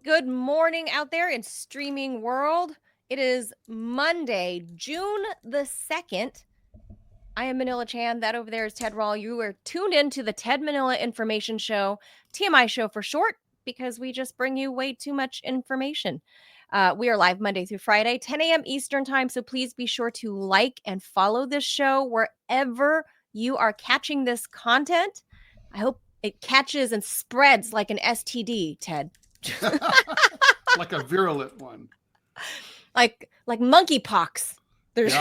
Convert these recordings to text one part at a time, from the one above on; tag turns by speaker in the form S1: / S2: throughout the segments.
S1: Good morning out there in streaming world. It is Monday, June the 2nd. I am Manila Chan. That over there is Ted Rall. You are tuned in to the Ted Manila Information Show, TMI Show for short, because we just bring you way too much information. We are live Monday through Friday, 10 a.m. Eastern time, so please be sure to like and follow this show wherever you are catching this content. I hope it catches and spreads like an STD, Ted.
S2: Like a virulent one,
S1: like monkeypox.
S2: There's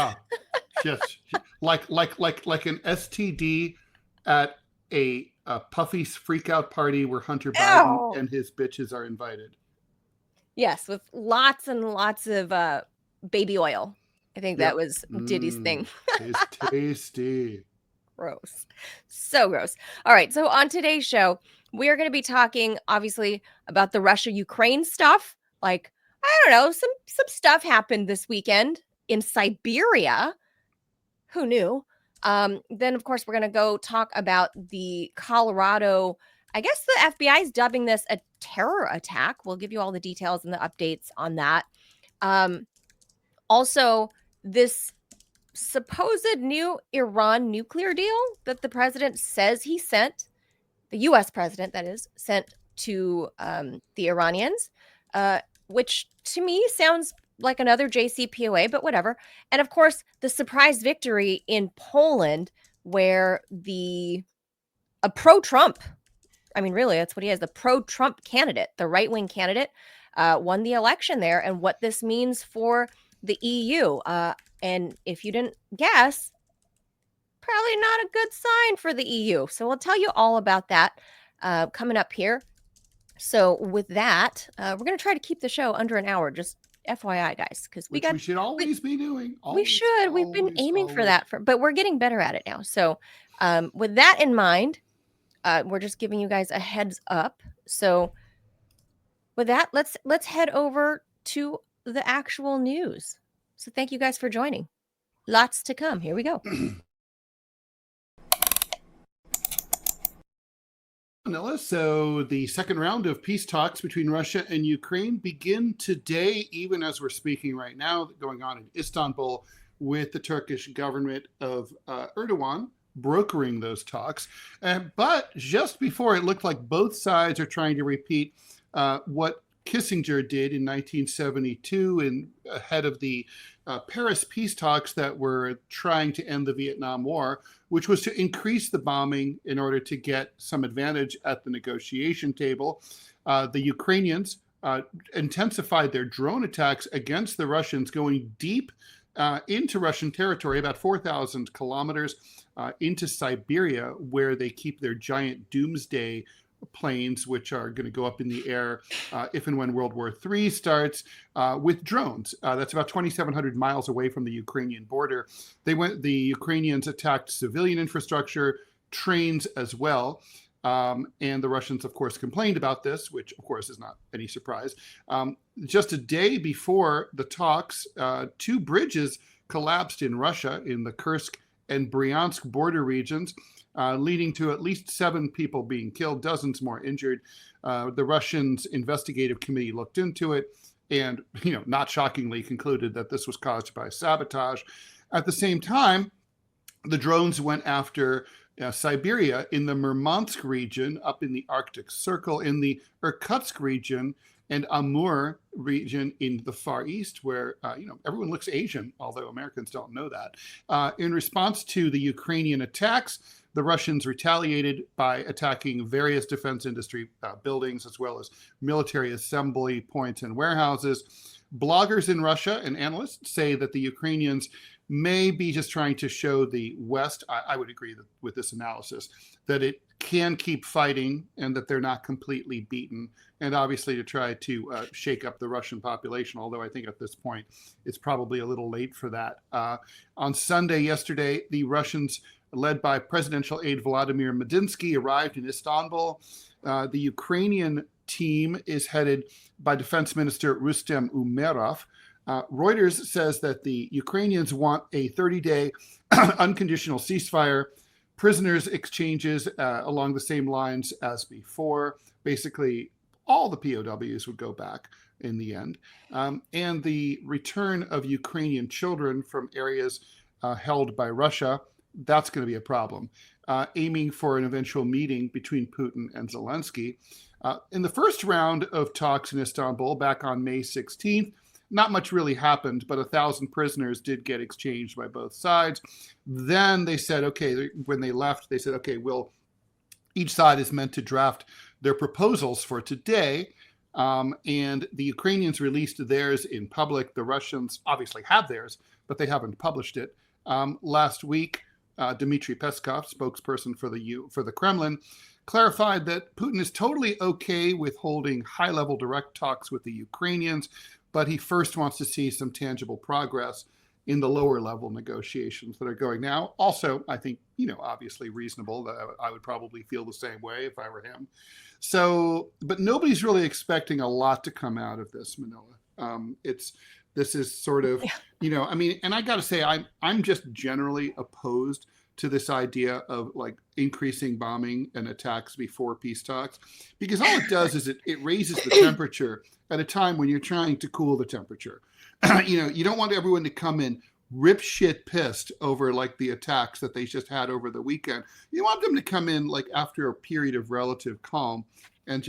S2: yes, like an STD at a Puffy's freakout party where Hunter Biden and his bitches are invited.
S1: Yes, with lots and lots of baby oil. I think that was Diddy's thing.
S2: It's tasty.
S1: Gross. So gross. All right. So on today's show, we are going to be talking, obviously, about the Russia-Ukraine stuff. Like, I don't know, some stuff happened this weekend in Siberia. Who knew? Then, of course, we're going to go talk about the Colorado. I guess the FBI is dubbing this a terror attack. We'll give you all the details and the updates on that. Also, this supposed new Iran nuclear deal that the president says he sent, the U.S. president, that is, sent to the Iranians, which to me sounds like another JCPOA, but whatever. And of course, the surprise victory in Poland, where a pro-Trump, I mean, really, that's what he is, the pro-Trump candidate, the right-wing candidate, won the election there, and what this means for the EU. And if you didn't guess, probably not a good sign for the EU. So we'll tell you all about that coming up here. So with that, we're going to try to keep the show under an hour, just FYI, guys, because we
S2: should always be doing.
S1: We've been aiming for that, but we're getting better at it now. So with that in mind, we're just giving you guys a heads up. So with that, let's head over to the actual news. So thank you guys for joining. Lots to come. Here we go.
S2: Manila. So the second round of peace talks between Russia and Ukraine begin today, even as we're speaking right now, going on in Istanbul, with the Turkish government of Erdogan brokering those talks. But just before, it looked like both sides are trying to repeat what Kissinger did in 1972 and ahead of the Paris peace talks that were trying to end the Vietnam War, which was to increase the bombing in order to get some advantage at the negotiation table. The Ukrainians intensified their drone attacks against the Russians, going deep into Russian territory, about 4,000 kilometers into Siberia, where they keep their giant doomsday planes, which are going to go up in the air if and when World War III starts, with drones. That's about 2,700 miles away from the Ukrainian border. The Ukrainians attacked civilian infrastructure, trains as well. And the Russians, of course, complained about this, which, of course, is not any surprise. Just a day before the talks, 2 bridges collapsed in Russia in the Kursk and Bryansk border regions, leading to at least 7 people being killed, dozens more injured. The Russians' investigative committee looked into it and, not shockingly concluded that this was caused by sabotage. At the same time, the drones went after Siberia in the Murmansk region, up in the Arctic Circle, in the Irkutsk region, and Amur region in the Far East, where everyone looks Asian, although Americans don't know that. In response to the Ukrainian attacks, the Russians retaliated by attacking various defense industry buildings, as well as military assembly points and warehouses. Bloggers in Russia and analysts say that the Ukrainians may be just trying to show the West, I would agree with this analysis, that it can keep fighting and that they're not completely beaten, and obviously to try to shake up the Russian population, although I think at this point it's probably a little late for that. On Sunday, yesterday, the Russians, led by presidential aide Vladimir Medinsky, arrived in Istanbul. The Ukrainian team is headed by Defense Minister Rustem Umerov. Reuters says that the Ukrainians want a 30-day unconditional ceasefire, prisoners exchanges along the same lines as before. Basically, all the POWs would go back in the end. And the return of Ukrainian children from areas held by Russia, that's going to be a problem. Aiming for an eventual meeting between Putin and Zelensky. In the first round of talks in Istanbul back on May 16th, not much really happened, but 1,000 prisoners did get exchanged by both sides. Then they said, okay, when they left, they said, okay, each side is meant to draft their proposals for today. And the Ukrainians released theirs in public. The Russians obviously have theirs, but they haven't published it. Last week, Dmitry Peskov, spokesperson for the Kremlin, clarified that Putin is totally okay with holding high-level direct talks with the Ukrainians, but he first wants to see some tangible progress in the lower-level negotiations that are going now. Also, I think, obviously reasonable. I would probably feel the same way if I were him. So, but nobody's really expecting a lot to come out of this, Manila. This is sort of, and I got to say, I'm just generally opposed to this idea of like increasing bombing and attacks before peace talks, because all it does is it raises the temperature at a time when you're trying to cool the temperature. You don't want everyone to come in rip shit pissed over like the attacks that they just had over the weekend. You want them to come in like after a period of relative calm and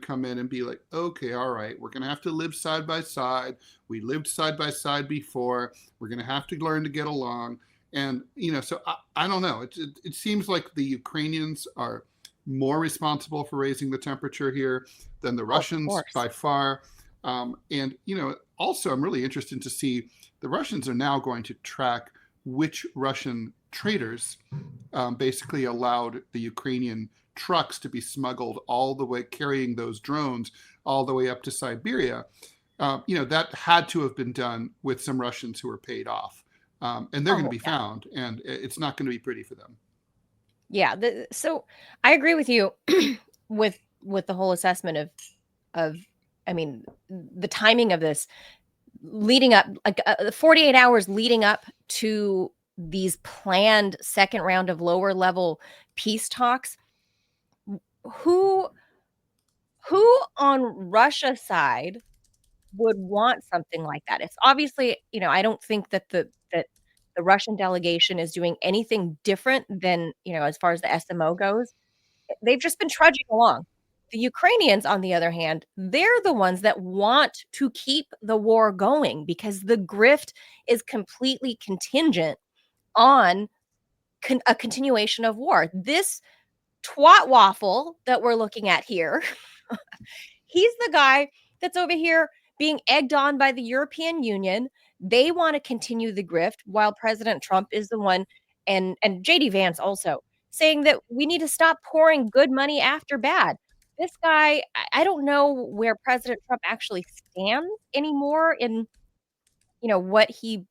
S2: come in and be like, okay, all right, we're going to have to live side by side. We lived side by side before. We're going to have to learn to get along. And, so I don't know. It seems like the Ukrainians are more responsible for raising the temperature here than the Russians by far. And, also I'm really interested to see the Russians are now going to track which Russian traders basically allowed the Ukrainian trucks to be smuggled all the way, carrying those drones all the way up to Siberia. That had to have been done with some Russians who were paid off. And they're going to be found, and it's not going to be pretty for them.
S1: Yeah. So I agree with you with the whole assessment of, the timing of this leading up, like 48 hours leading up to these planned second round of lower level peace talks. who on Russia's side would want something like that? It's obviously, I don't think that the Russian delegation is doing anything different than, as far as the SMO goes. They've just been trudging along. The Ukrainians, on the other hand, they're the ones that want to keep the war going because the grift is completely contingent on a continuation of war. This twat waffle that we're looking at here, he's the guy that's over here being egged on by the European Union. They want to continue the grift while President Trump is the one, and JD Vance also, saying that we need to stop pouring good money after bad. This guy, I don't know where President Trump actually stands anymore in, what he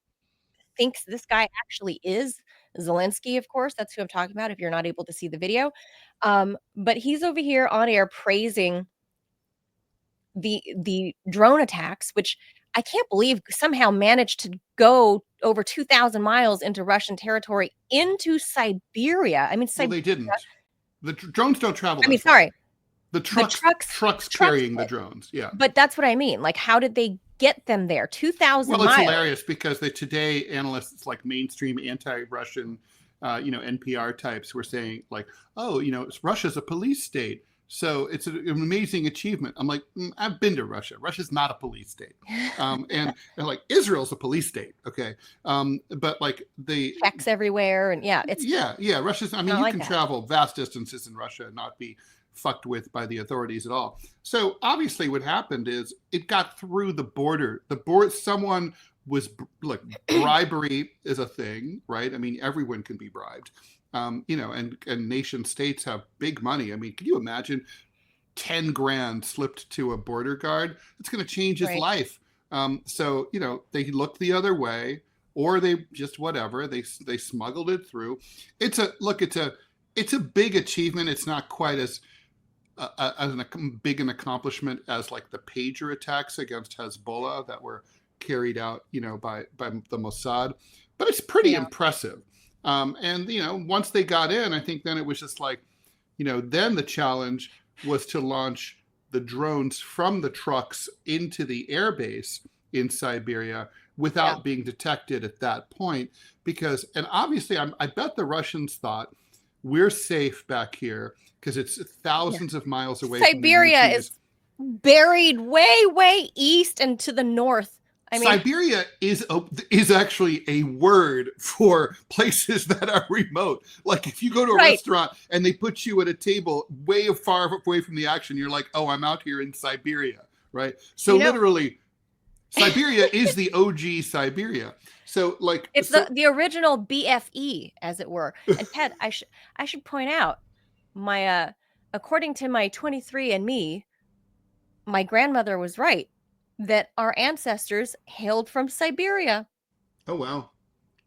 S1: thinks this guy actually is. Zelensky, of course, that's who I'm talking about if you're not able to see the video. But he's over here on air praising the drone attacks, which I can't believe somehow managed to go over 2,000 miles into Russian territory into Siberia. I mean,
S2: Well, they didn't. The drones don't travel.
S1: Sorry.
S2: The trucks carrying the drones. Yeah.
S1: But that's what I mean. Like, how did they get them there? 2,000 miles.
S2: Well, it's hilarious because today analysts like mainstream anti-Russian, NPR types were saying like, oh, Russia's a police state. So it's an amazing achievement. I'm like, I've been to Russia. Russia's not a police state. And like Israel's a police state. Okay. But like the
S1: checks everywhere. And yeah.
S2: Russia's, I mean, you can travel vast distances in Russia and not be fucked with by the authorities at all. So obviously what happened is it got through the border. Someone was, look, bribery is a thing, right? I mean, everyone can be bribed. And nation states have big money. I mean, can you imagine 10 grand slipped to a border guard? It's going to change his life. So, they looked the other way, or they just whatever, they smuggled it through. It's a big achievement. It's not quite as big an accomplishment as like the pager attacks against Hezbollah that were carried out, by the Mossad, but it's pretty impressive. And, once they got in, I think then it was just like, then the challenge was to launch the drones from the trucks into the airbase in Siberia without being detected at that point. And obviously I bet the Russians thought we're safe back here because it's thousands of miles away.
S1: Siberia is buried way, way east and to the north. I mean,
S2: Siberia is actually a word for places that are remote. Like if you go to a restaurant and they put you at a table way far away from the action, you're like, oh, I'm out here in Siberia, right? So literally, Siberia is the OG Siberia. So like
S1: it's the original BFE, as it were. And Ted, I should point out my according to my 23andMe, my grandmother was right that our ancestors hailed from Siberia.
S2: Oh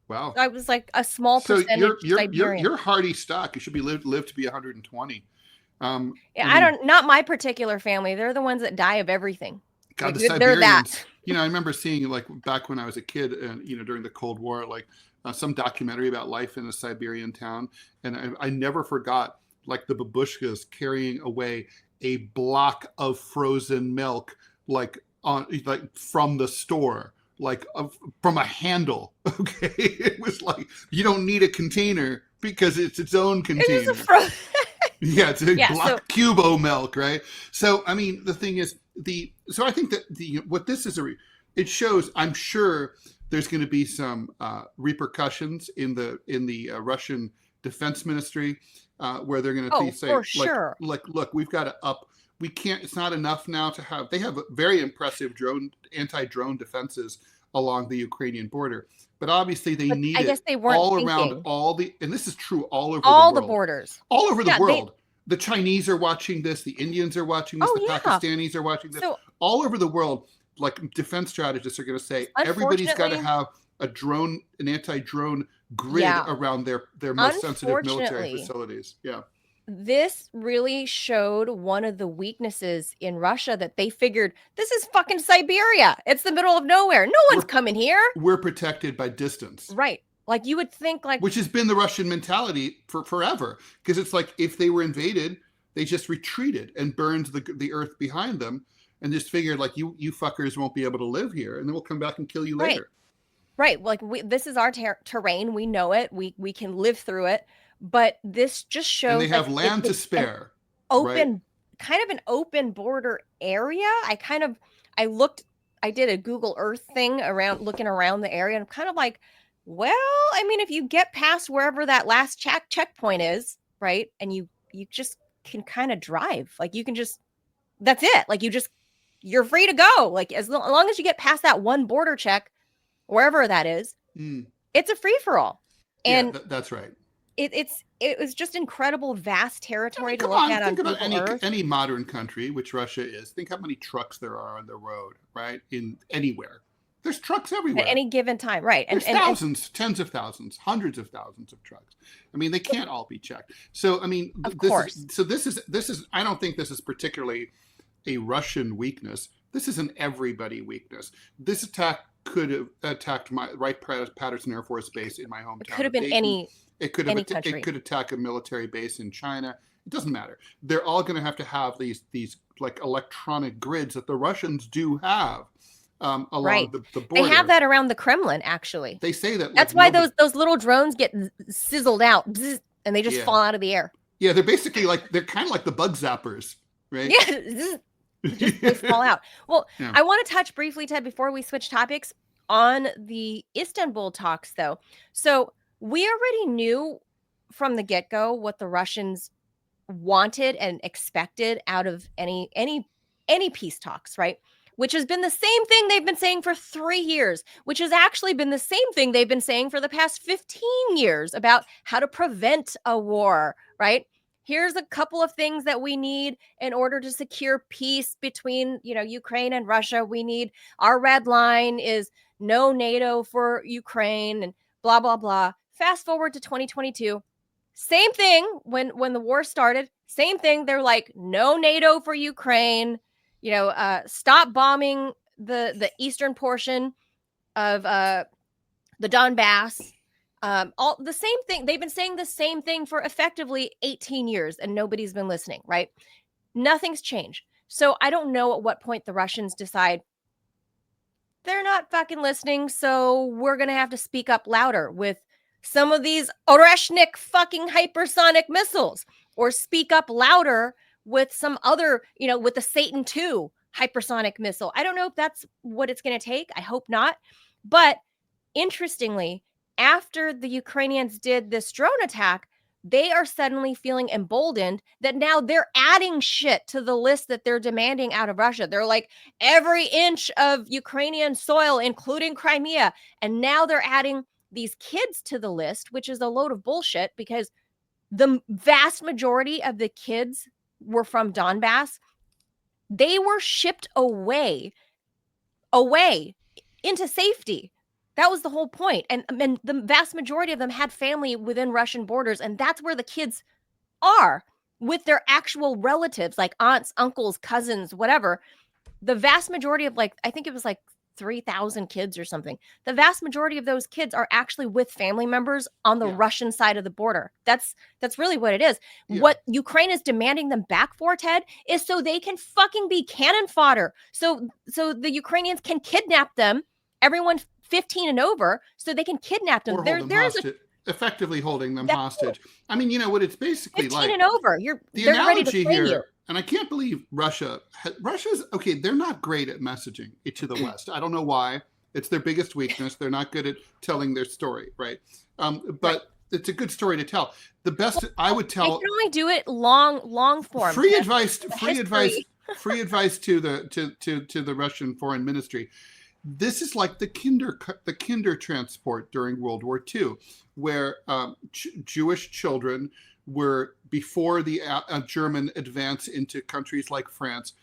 S2: wow.
S1: I was like a small percentage Siberian.
S2: You're hardy stock. You should be live to be 120.
S1: Not my particular family. They're the ones that die of everything.
S2: God, the Siberians. That. I remember seeing like back when I was a kid, and during the Cold War, like some documentary about life in a Siberian town, and I never forgot like the babushkas carrying away a block of frozen milk, like from the store, like from a handle. Okay, it was like you don't need a container because it's its own container. It's a block Cubo milk, right? So I mean, the thing is so I think that what this is it shows. I'm sure there's going to be some repercussions in the Russian Defense Ministry where they're going to say, look, we've got to up. We can't. It's not enough now to have. They have very impressive anti-drone defenses along the Ukrainian border, but obviously they need it all around and this is true all over the world.
S1: Borders,
S2: all over the world. The Chinese are watching this. The Indians are watching this. The Pakistanis are watching this. So, all over the world, like defense strategists are going to say, everybody's got to have an anti-drone grid around their most sensitive military facilities. Yeah.
S1: This really showed one of the weaknesses in Russia that they figured this is fucking Siberia. It's the middle of nowhere. No one's coming here.
S2: We're protected by distance.
S1: Right. Like you would think which
S2: has been the Russian mentality for forever. Because it's like if they were invaded, They just retreated and burned the earth behind them, and just figured like you fuckers won't be able to live here, and then we'll come back and kill you later.
S1: Right. Like this is our terrain. We know it. We can live through it. But this just shows.
S2: And they have land to spare.
S1: Open, kind of an open border area. I did a Google Earth thing looking around the area, and I'm kind of like, well, I mean, if you get past wherever that last checkpoint is, right, and you just can kind of drive, like you can just, that's it. Like you're free to go. Like as long as you get past that one border check, wherever that is, it's a free for all. And
S2: yeah, that's right.
S1: It was just incredible, vast territory to look at on Google Earth.
S2: Any modern country, which Russia is, think how many trucks there are on the road, right? In anywhere. There's trucks everywhere.
S1: At any given time, right.
S2: There's thousands, tens of thousands, hundreds of thousands of trucks. I mean, they can't all be checked. So, I mean, this is, I don't think this is particularly a Russian weakness. This is an everybody weakness. This attack could have attacked my Wright-Patterson Air Force Base in my hometown.
S1: It could have been any country.
S2: It could attack a military base in China. It doesn't matter. They're all going to have these like electronic grids that the Russians do have along the border.
S1: They have that around the Kremlin, actually.
S2: They say that.
S1: That's why those little drones get sizzled out, and they just fall out of the air.
S2: Yeah, they're basically they're kind of like the bug zappers, right?
S1: Yeah. They fall out. Well, yeah. I want to touch briefly, Ted, before we switch topics, on the Istanbul talks, though. So we already knew from the get-go what the Russians wanted and expected out of any peace talks, right? Which has been the same thing they've been saying for 3 years, which has actually been the same thing they've been saying for the past 15 years about how to prevent a war, right? Here's a couple of things that we need in order to secure peace between, Ukraine and Russia. We need, our red line is no NATO for Ukraine and blah, blah, blah. Fast forward to 2022. Same thing when the war started. Same thing. They're like, no NATO for Ukraine. Stop bombing the eastern portion of the Donbass. All the same thing. They've been saying the same thing for effectively 18 years, and nobody's been listening, right? Nothing's changed. So I don't know at what point the Russians decide they're not fucking listening, so we're going to have to speak up louder with some of these Oreshnik fucking hypersonic missiles, or speak up louder with some other, with the Satan II hypersonic missile. I don't know if that's what it's going to take. I hope not. But interestingly, after the Ukrainians did this drone attack, they are suddenly feeling emboldened that now they're adding shit to the list that they're demanding out of Russia. They're like, every inch of Ukrainian soil, including Crimea. And now they're adding these kids to the list, which is a load of bullshit, because the vast majority of the kids were from Donbass. They were shipped away into safety. That was the whole point. And the vast majority of them had family within Russian borders. And that's where the kids are, with their actual relatives, like aunts, uncles, cousins, whatever. The vast majority of, I think it was 3,000 kids or something. The vast majority of those kids are actually with family members on the Russian side of the border. That's really what it is. Yeah. What Ukraine is demanding them back for, Ted, is so they can fucking be cannon fodder. So the Ukrainians can kidnap them, everyone 15 and over, so they can kidnap them.
S2: Effectively holding them hostage. I mean, what it's basically
S1: 15 and over.
S2: The analogy here, and I can't believe Russia's okay. They're not great at messaging it to the West. I don't know why. It's their biggest weakness. They're not good at telling their story, right? But it's a good story to tell. The best I would tell.
S1: They can only do it long form.
S2: Free advice to the Russian Foreign Ministry. This is like the Kinder transport during World War II, where Jewish children were, before the German advance into countries like France,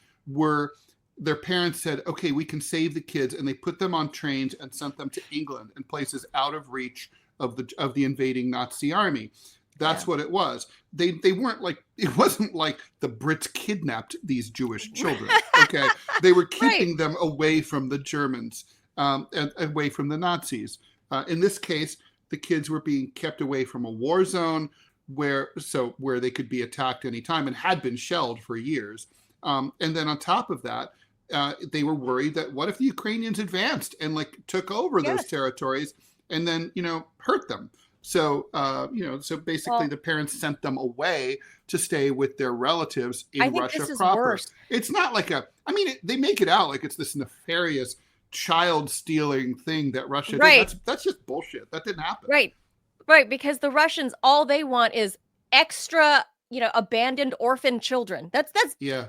S2: their parents said, okay, we can save the kids, and they put them on trains and sent them to England and places out of reach of the invading Nazi army. That's what it was. They weren't it wasn't like the Brits kidnapped these Jewish children. Okay, they were keeping them away from the Germans and away from the Nazis. In this case, the kids were being kept away from a war zone where they could be attacked anytime and had been shelled for years. And then on top of that, they were worried that what if the Ukrainians advanced and like took over those territories and then, hurt them. So, so basically the parents sent them away to stay with their relatives in Russia proper.
S1: Worse.
S2: It's not like they make it out like it's this nefarious child stealing thing that Russia did. That's just bullshit. That didn't happen.
S1: Right. Because the Russians, all they want is extra, abandoned orphan children. That's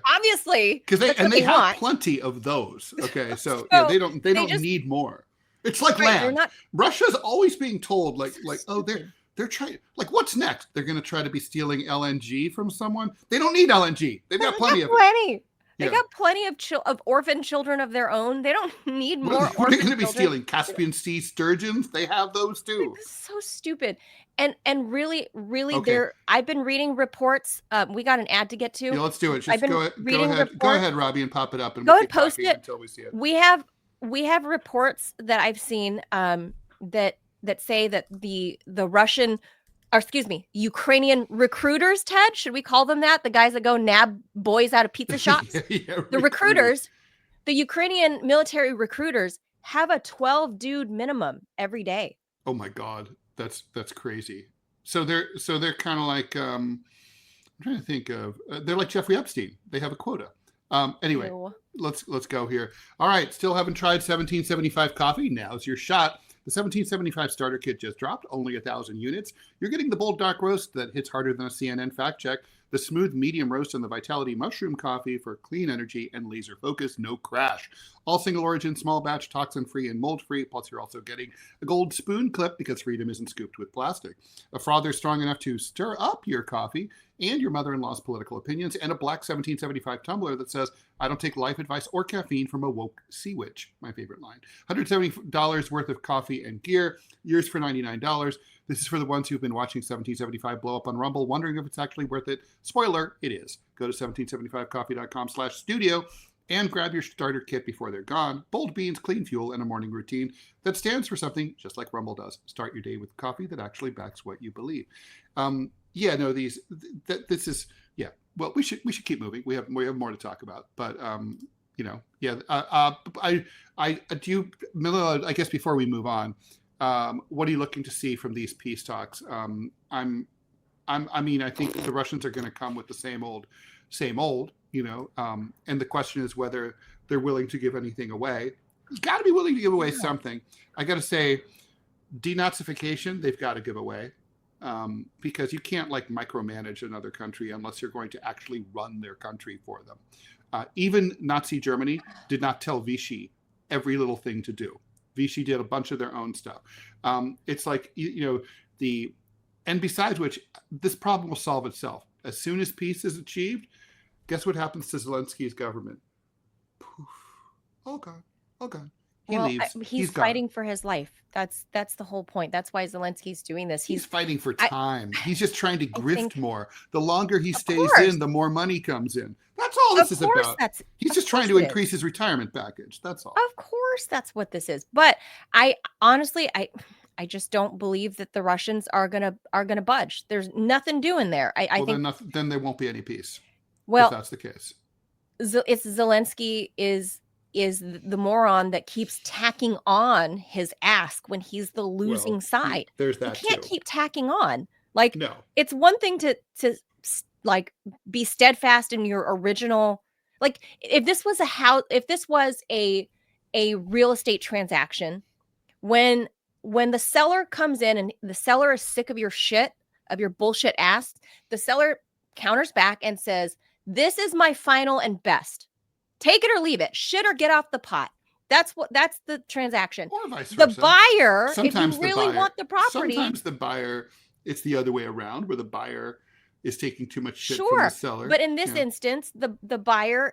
S1: obviously
S2: because they have plenty of those. Okay. So they don't need more. It's like land. Russia's always being told they're trying, like, what's next? They're going to try to be stealing LNG from someone. They don't need LNG. They've got plenty of it.
S1: They got plenty of orphan children of their own. They don't need more.
S2: What are they going to be stealing? Caspian Sea sturgeons? They have those too.
S1: This is so stupid. And really, I've been reading reports. We got an ad to get to.
S2: Yeah, let's do it. Just go ahead, Robbie, and pop it up, and
S1: go ahead, post it
S2: until we see it.
S1: We have reports that I've seen that say that the Ukrainian recruiters, Ted, should we call them that? The guys that go nab boys out of pizza shops? The recruiters, the Ukrainian military recruiters have a 12 dude minimum every day.
S2: Oh my God. That's crazy. So they're kind of like, I'm trying to think of, they're like Jeffrey Epstein. They have a quota. Anyway, let's go here. All right. Still haven't tried 1775 coffee? Now's your shot. The 1775 starter kit just dropped, only 1,000 units. You're getting the bold dark roast that hits harder than a CNN fact check, the smooth medium roast, and the Vitality mushroom coffee for clean energy and laser focus, no crash. All single origin, small batch, toxin free, and mold free. Plus, you're also getting a gold spoon clip because freedom isn't scooped with plastic. A frother strong enough to stir up your coffee and your mother-in-law's political opinions, and a black 1775 tumbler that says, I don't take life advice or caffeine from a woke sea witch. My favorite line. $170 worth of coffee and gear, yours for $99. This is for the ones who've been watching 1775 blow up on Rumble, wondering if it's actually worth it. Spoiler, it is. Go to 1775coffee.com/studio and grab your starter kit before they're gone. Bold beans, clean fuel, and a morning routine that stands for something just like Rumble does. Start your day with coffee that actually backs what you believe. This is. Well, we should keep moving. We have more to talk about, but Mila, I guess before we move on, what are you looking to see from these peace talks? I think the Russians are going to come with the same old, and the question is whether they're willing to give anything away. You got to be willing to give away something. I got to say, denazification, they've got to give away. Because you can't micromanage another country unless you're going to actually run their country for them. Even Nazi Germany did not tell Vichy every little thing to do. Vichy did a bunch of their own stuff. It's like, and besides which, this problem will solve itself. As soon as peace is achieved, guess what happens to Zelensky's government? Poof. All gone. He leaves.
S1: He's fighting for his life. That's the whole point. That's why Zelensky's doing this.
S2: He's fighting for time. He's just trying to grift more. The longer he stays in, the more money comes in. That's all this is about. He's just trying to increase his retirement package. That's all.
S1: Of course, that's what this is. But I honestly just don't believe that the Russians are gonna budge. There's nothing doing there. I think
S2: then there won't be any peace.
S1: Well,
S2: if that's the case.
S1: It's Zelensky is the moron that keeps tacking on his ask when he's the losing side.
S2: There's that.
S1: You can't keep tacking on.
S2: No.
S1: It's one thing to be steadfast in your original. If this was a real estate transaction, when the seller comes in and the seller is sick of your shit, of your bullshit ask, the seller counters back and says, "This is my final and best. Take it or leave it. Shit or get off the pot." That's the transaction.
S2: Or vice versa.
S1: The buyer,
S2: sometimes
S1: if you really want the property.
S2: Sometimes the buyer, it's the other way around, where the buyer is taking too much shit from the seller.
S1: But in this instance, the buyer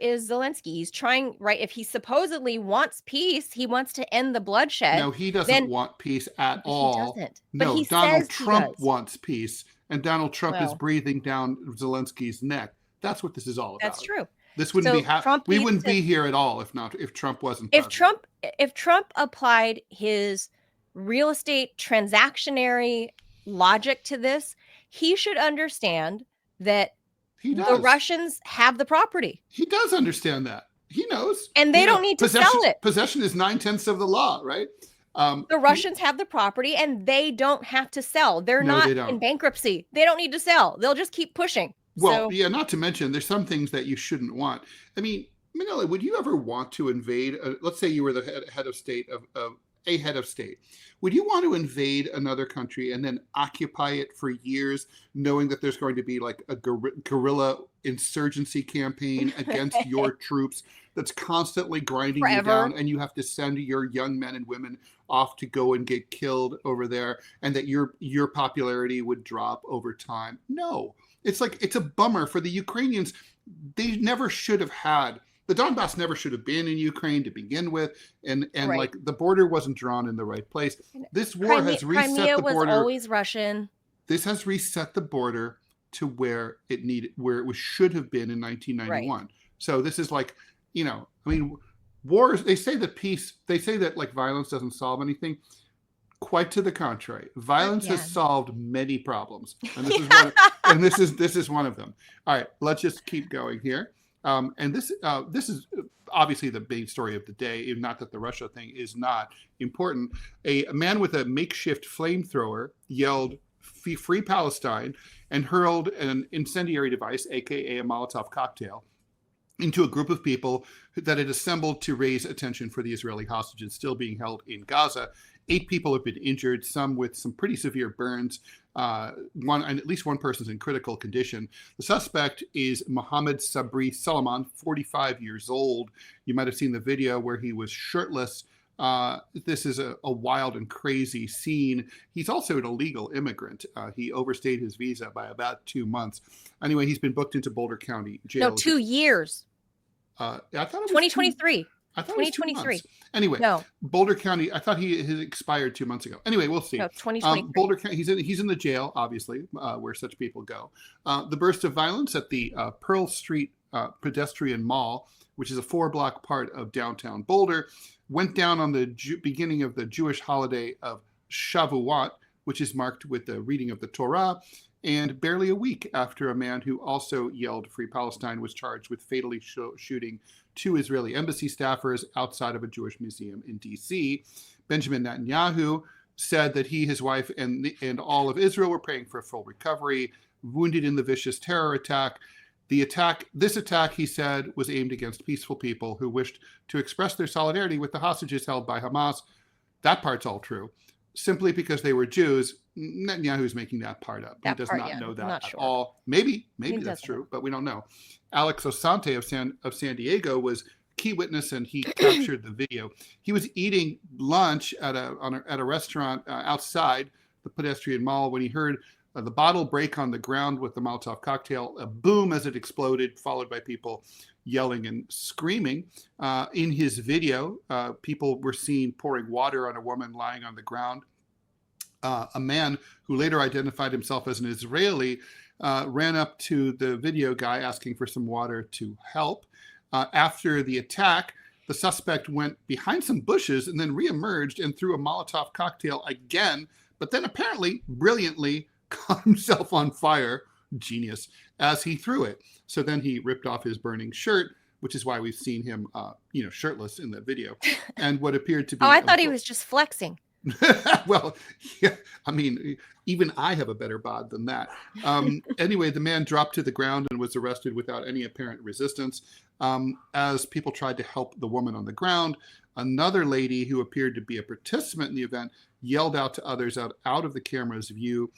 S1: is Zelensky. He's trying, right? If he supposedly wants peace, he wants to end the bloodshed.
S2: No, he doesn't want peace at all.
S1: He doesn't.
S2: No, Donald Trump wants peace, and Donald Trump is breathing down Zelensky's neck. That's what this is all about.
S1: That's true.
S2: This wouldn't we wouldn't be here at all if Trump wasn't president.
S1: If Trump applied his real estate transactionary logic to this, he should understand that
S2: He
S1: the
S2: does.
S1: Russians have the property.
S2: He does understand that. He knows.
S1: And they don't need to sell it.
S2: Possession is 9/10 of the law, right?
S1: The Russians have the property and they don't have to sell. They're not in bankruptcy. They don't need to sell. They'll just keep pushing.
S2: Well, yeah, not to mention there's some things that you shouldn't want. I mean, Manila, would you ever want to invade, let's say you were the head of state of a head of state. Would you want to invade another country and then occupy it for years, knowing that there's going to be like a guerrilla insurgency campaign against your troops that's constantly grinding you down, and you have to send your young men and women off to go and get killed over there, and that your popularity would drop over time? No. It's like, it's a bummer for the Ukrainians. They never should have had, the Donbass never should have been in Ukraine to begin with. And right. Like the border wasn't drawn in the right place. This war has reset
S1: Crimea
S2: the border.
S1: Was always Russian.
S2: This has reset the border to where it should have been in 1991. Right. So this is like, you know, I mean, wars, they say that like violence doesn't solve anything. Quite to the contrary. Violence has solved many problems. And this is one of them. All right, let's just keep going here. And this is obviously the big story of the day, not that the Russia thing is not important. A man with a makeshift flamethrower yelled "Free Palestine" and hurled an incendiary device, aka a Molotov cocktail, into a group of people that had assembled to raise attention for the Israeli hostages still being held in Gaza. 8 people have been injured, some with some pretty severe burns. At least one person's in critical condition. The suspect is Mohamed Sabry Soliman, 45 years old. You might have seen the video where he was shirtless. This is a wild and crazy scene. He's also an illegal immigrant. He overstayed his visa by about 2 months. Anyway, he's been booked into Boulder County Jail.
S1: No, 2 years.
S2: I thought it was
S1: 2023.
S2: I thought 2023. Anyway, no. Boulder County. I thought he had expired 2 months ago. Anyway, we'll see.
S1: No, 2023.
S2: Boulder County. He's in the jail, obviously, where such people go. The burst of violence at the Pearl Street Pedestrian Mall, which is a 4-block part of downtown Boulder, went down on the beginning of the Jewish holiday of Shavuot, which is marked with the reading of the Torah, and barely a week after a man who also yelled "Free Palestine" was charged with fatally shooting 2 Israeli embassy staffers outside of a Jewish museum in D.C. Benjamin Netanyahu said that he, his wife, and all of Israel were praying for a full recovery, wounded in the vicious terror attack. This attack, he said, was aimed against peaceful people who wished to express their solidarity with the hostages held by Hamas. That part's all true. Simply because they were Jews, Netanyahu's making that part up. He does not know that at all. Maybe that's true, but we don't know. Alex Osante of San Diego was key witness, and he captured the video. He was eating lunch at a restaurant outside the pedestrian mall when he heard the bottle break on the ground with the Molotov cocktail, a boom as it exploded, followed by people yelling and screaming. In his video, people were seen pouring water on a woman lying on the ground. A man who later identified himself as an Israeli ran up to the video guy asking for some water to help. After the attack, the suspect went behind some bushes and then reemerged and threw a Molotov cocktail again, but then apparently brilliantly caught himself on fire, genius, as he threw it. So then he ripped off his burning shirt, which is why we've seen him, shirtless in the video. And what appeared to be...
S1: I thought he was just flexing.
S2: Well, yeah, I mean, even I have a better bod than that. Anyway, the man dropped to the ground and was arrested without any apparent resistance. As people tried to help the woman on the ground, another lady who appeared to be a participant in the event yelled out to others out of the camera's view,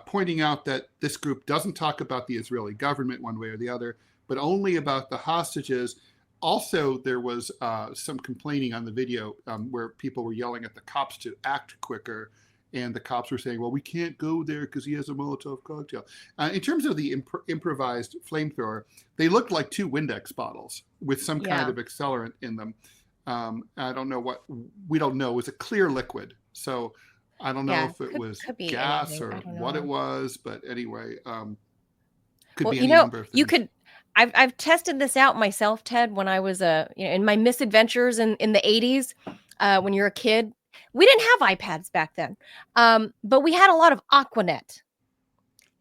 S2: pointing out that this group doesn't talk about the Israeli government one way or the other, but only about the hostages. Also, there was some complaining on the video where people were yelling at the cops to act quicker, and the cops were saying, well, we can't go there because he has a Molotov cocktail. In terms of the improvised flamethrower, they looked like 2 Windex bottles with some kind of accelerant in them. I don't know we don't know. It was a clear liquid. So I don't know if it was gas or what it was, but anyway, could be any number of things.
S1: I've tested this out myself, Ted, when I was in my misadventures in the 80s, when you're a kid. We didn't have iPads back then, but we had a lot of Aquanet.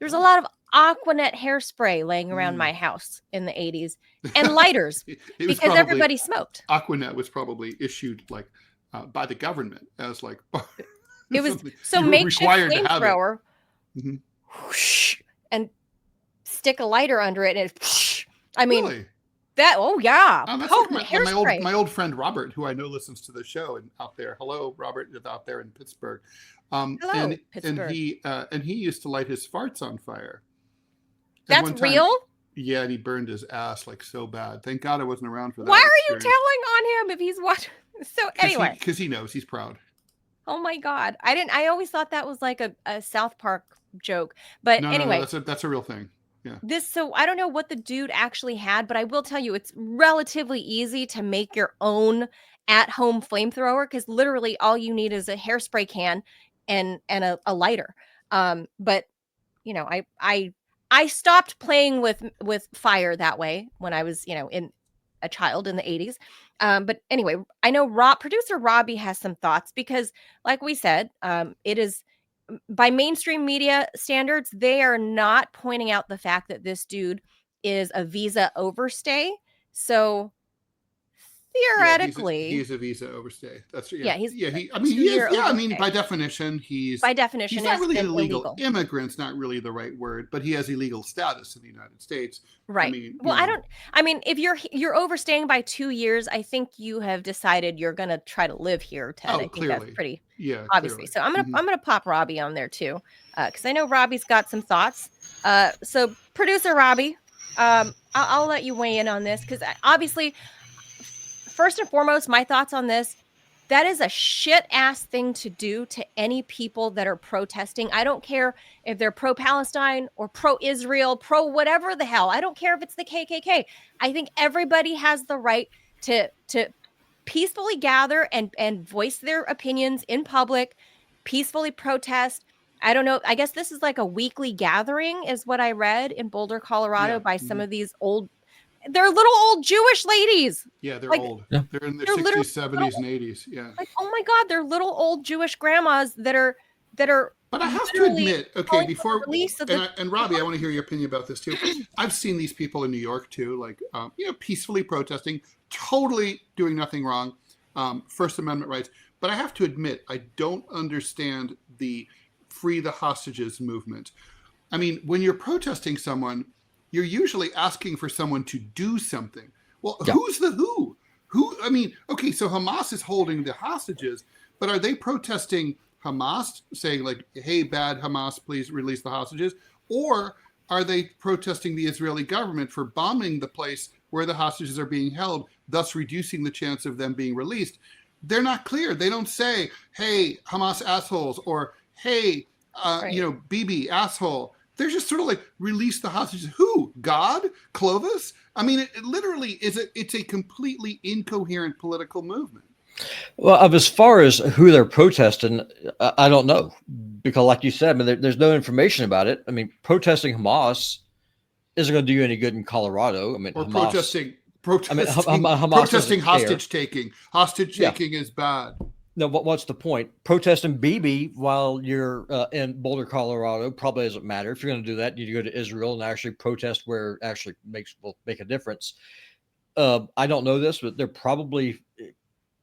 S1: There's a lot of Aquanet hairspray laying around my house in the 80s and lighters
S2: It was
S1: because
S2: probably,
S1: everybody smoked.
S2: Aquanet was probably issued like by the government as like
S1: It was so
S2: you were
S1: makeshift
S2: required to have it.
S1: flamethrower, whoosh, and stick a lighter under it, and it, whoosh. I mean,
S2: Really?
S1: that. Oh yeah,
S2: That's
S1: potent
S2: like
S1: hairspray.
S2: my old friend Robert, who I know listens to the show and out there. Hello, Robert, out there in Pittsburgh.
S1: Hello, Pittsburgh.
S2: And he used to light his farts on fire. And
S1: That's
S2: one time,
S1: real?
S2: Yeah, and he burned his ass like so bad. Thank God I wasn't around for that.
S1: Why are you telling on him if he's watching? So anyway,
S2: because he knows, he's proud.
S1: Oh my God, I always thought that was like a South Park joke, but anyway,
S2: no, that's a real thing. Yeah.
S1: So I don't know what the dude actually had, but I will tell you it's relatively easy to make your own at-home flamethrower because literally all you need is a hairspray can and a lighter. But you know, I stopped playing with fire that way when I was, in a child in the 80s. But anyway, I know producer Robbie has some thoughts because like we said, it is by mainstream media standards, they are not pointing out the fact that this dude is a visa overstay. So theoretically,
S2: he's a visa overstay. That's
S1: yeah. He is.
S2: Yeah, I mean, by definition, he's not really an illegal immigrant's not really the right word, but he has illegal status in the United States.
S1: Right. If you're overstaying by 2 years, I think you have decided you're going to try to live here, Ted. I think
S2: clearly.
S1: that's pretty
S2: obviously.
S1: So I'm gonna pop Robbie on there too, because I know Robbie's got some thoughts. So producer Robbie, I'll let you weigh in on this because obviously, first and foremost, my thoughts on this. That is a shit ass thing to do to any people that are protesting. I don't care if they're pro-Palestine or pro-Israel, pro whatever the hell. I don't care if it's the KKK. I think everybody has the right to peacefully gather and voice their opinions in public, peacefully protest. I don't know. I guess this is like a weekly gathering is what I read in Boulder, Colorado by some of these they're little old Jewish ladies.
S2: Yeah, they're old. Yeah. They're in their 60s, 70s, and 80s. Yeah.
S1: Like, oh my God, they're little old Jewish grandmas that are.
S2: But I have to admit, okay, before and Robbie, I want to hear your opinion about this too. I've seen these people in New York too, like peacefully protesting, totally doing nothing wrong, First Amendment rights. But I have to admit, I don't understand the free the hostages movement. I mean, when you're protesting someone, you're usually asking for someone to do something. Well, who's the who? I mean, okay, so Hamas is holding the hostages, but are they protesting Hamas, saying like, hey, bad Hamas, please release the hostages? Or are they protesting the Israeli government for bombing the place where the hostages are being held, thus reducing the chance of them being released? They're not clear. They don't say, hey, Hamas assholes, or hey, Bibi asshole. They're just sort of like, release the hostages. Who? God? Clovis? I mean, it literally it's a completely incoherent political movement.
S3: Well, as far as who they're protesting, I don't know. Because like you said, I mean, there's no information about it. I mean, protesting Hamas isn't going to do you any good in Colorado. I mean,
S2: or
S3: Hamas,
S2: protesting hostage taking. Hostage taking is bad.
S3: No, what's the point? Protesting Bibi while you're in Boulder, Colorado probably doesn't matter. If you're going to do that, you go to Israel and actually protest where it actually will make a difference. I don't know this, but they're probably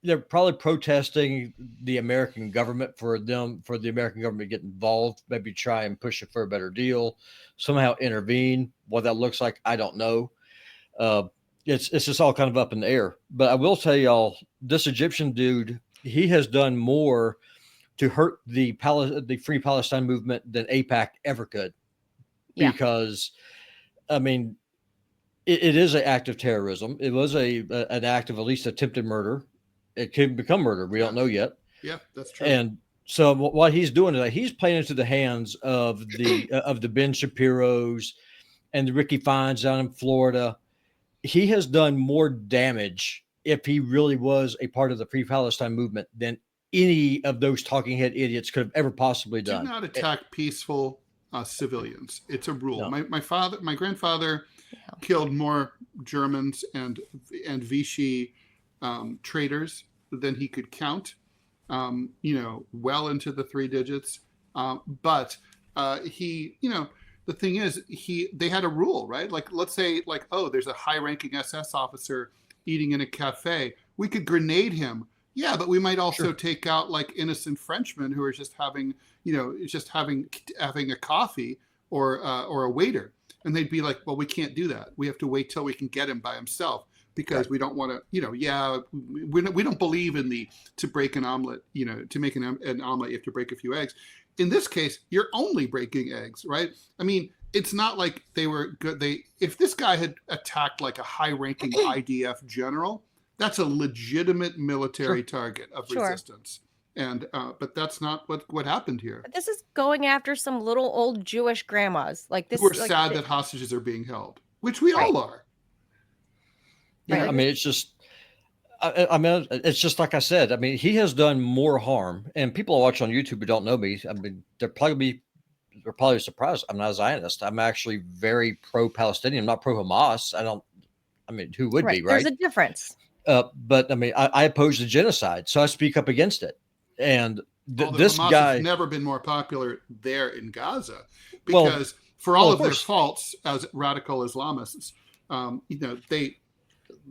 S3: protesting the American government for the American government to get involved, maybe try and push it for a better deal, somehow intervene. What that looks like, I don't know. It's just all kind of up in the air. But I will tell y'all, this Egyptian dude, he has done more to hurt the Free Palestine movement than AIPAC ever could. Yeah. Because, I mean, it is an act of terrorism. It was an act of at least attempted murder. It could become murder. We don't know yet.
S2: Yeah, that's true.
S3: And so what he's doing is he's playing into the hands of the Ben Shapiros and the Ricky Fines down in Florida. He has done more damage if he really was a part of the Free Palestine movement than any of those talking head idiots could have ever possibly done.
S2: Do not attack peaceful civilians. It's a rule. No. My grandfather killed more Germans and Vichy traitors than he could count, well into the 3 digits. But he the thing is, they had a rule, right? Like, let's say, like, oh, there's a high-ranking SS officer eating in a cafe. We could grenade him. Yeah, but we might also take out like innocent Frenchmen who are just having, just having a coffee or a waiter, and they'd be like, well, we can't do that. We have to wait till we can get him by himself because we don't want to, we don't believe in to break an omelet, to make an omelet, you have to break a few eggs. In this case, you're only breaking eggs, right? I mean, it's not like they were good. If this guy had attacked like a high-ranking IDF general, that's a legitimate military target of resistance. And but that's not what happened here.
S1: But this is going after some little old Jewish grandmas. Like this.
S2: Who are sad that hostages are being held, which we all are.
S3: Yeah, I mean, it's just. I mean, it's just like I said. I mean, he has done more harm, and people who watch on YouTube who don't know me, I mean, they're probably surprised. I'm not a Zionist. I'm actually very pro-Palestinian. I'm not pro-Hamas. I mean, who would be, right?
S1: There's a difference.
S3: But I mean, I oppose the genocide, so I speak up against it. And this
S2: Hamas
S3: guy
S2: has never been more popular there in Gaza because for all of their faults as radical Islamists,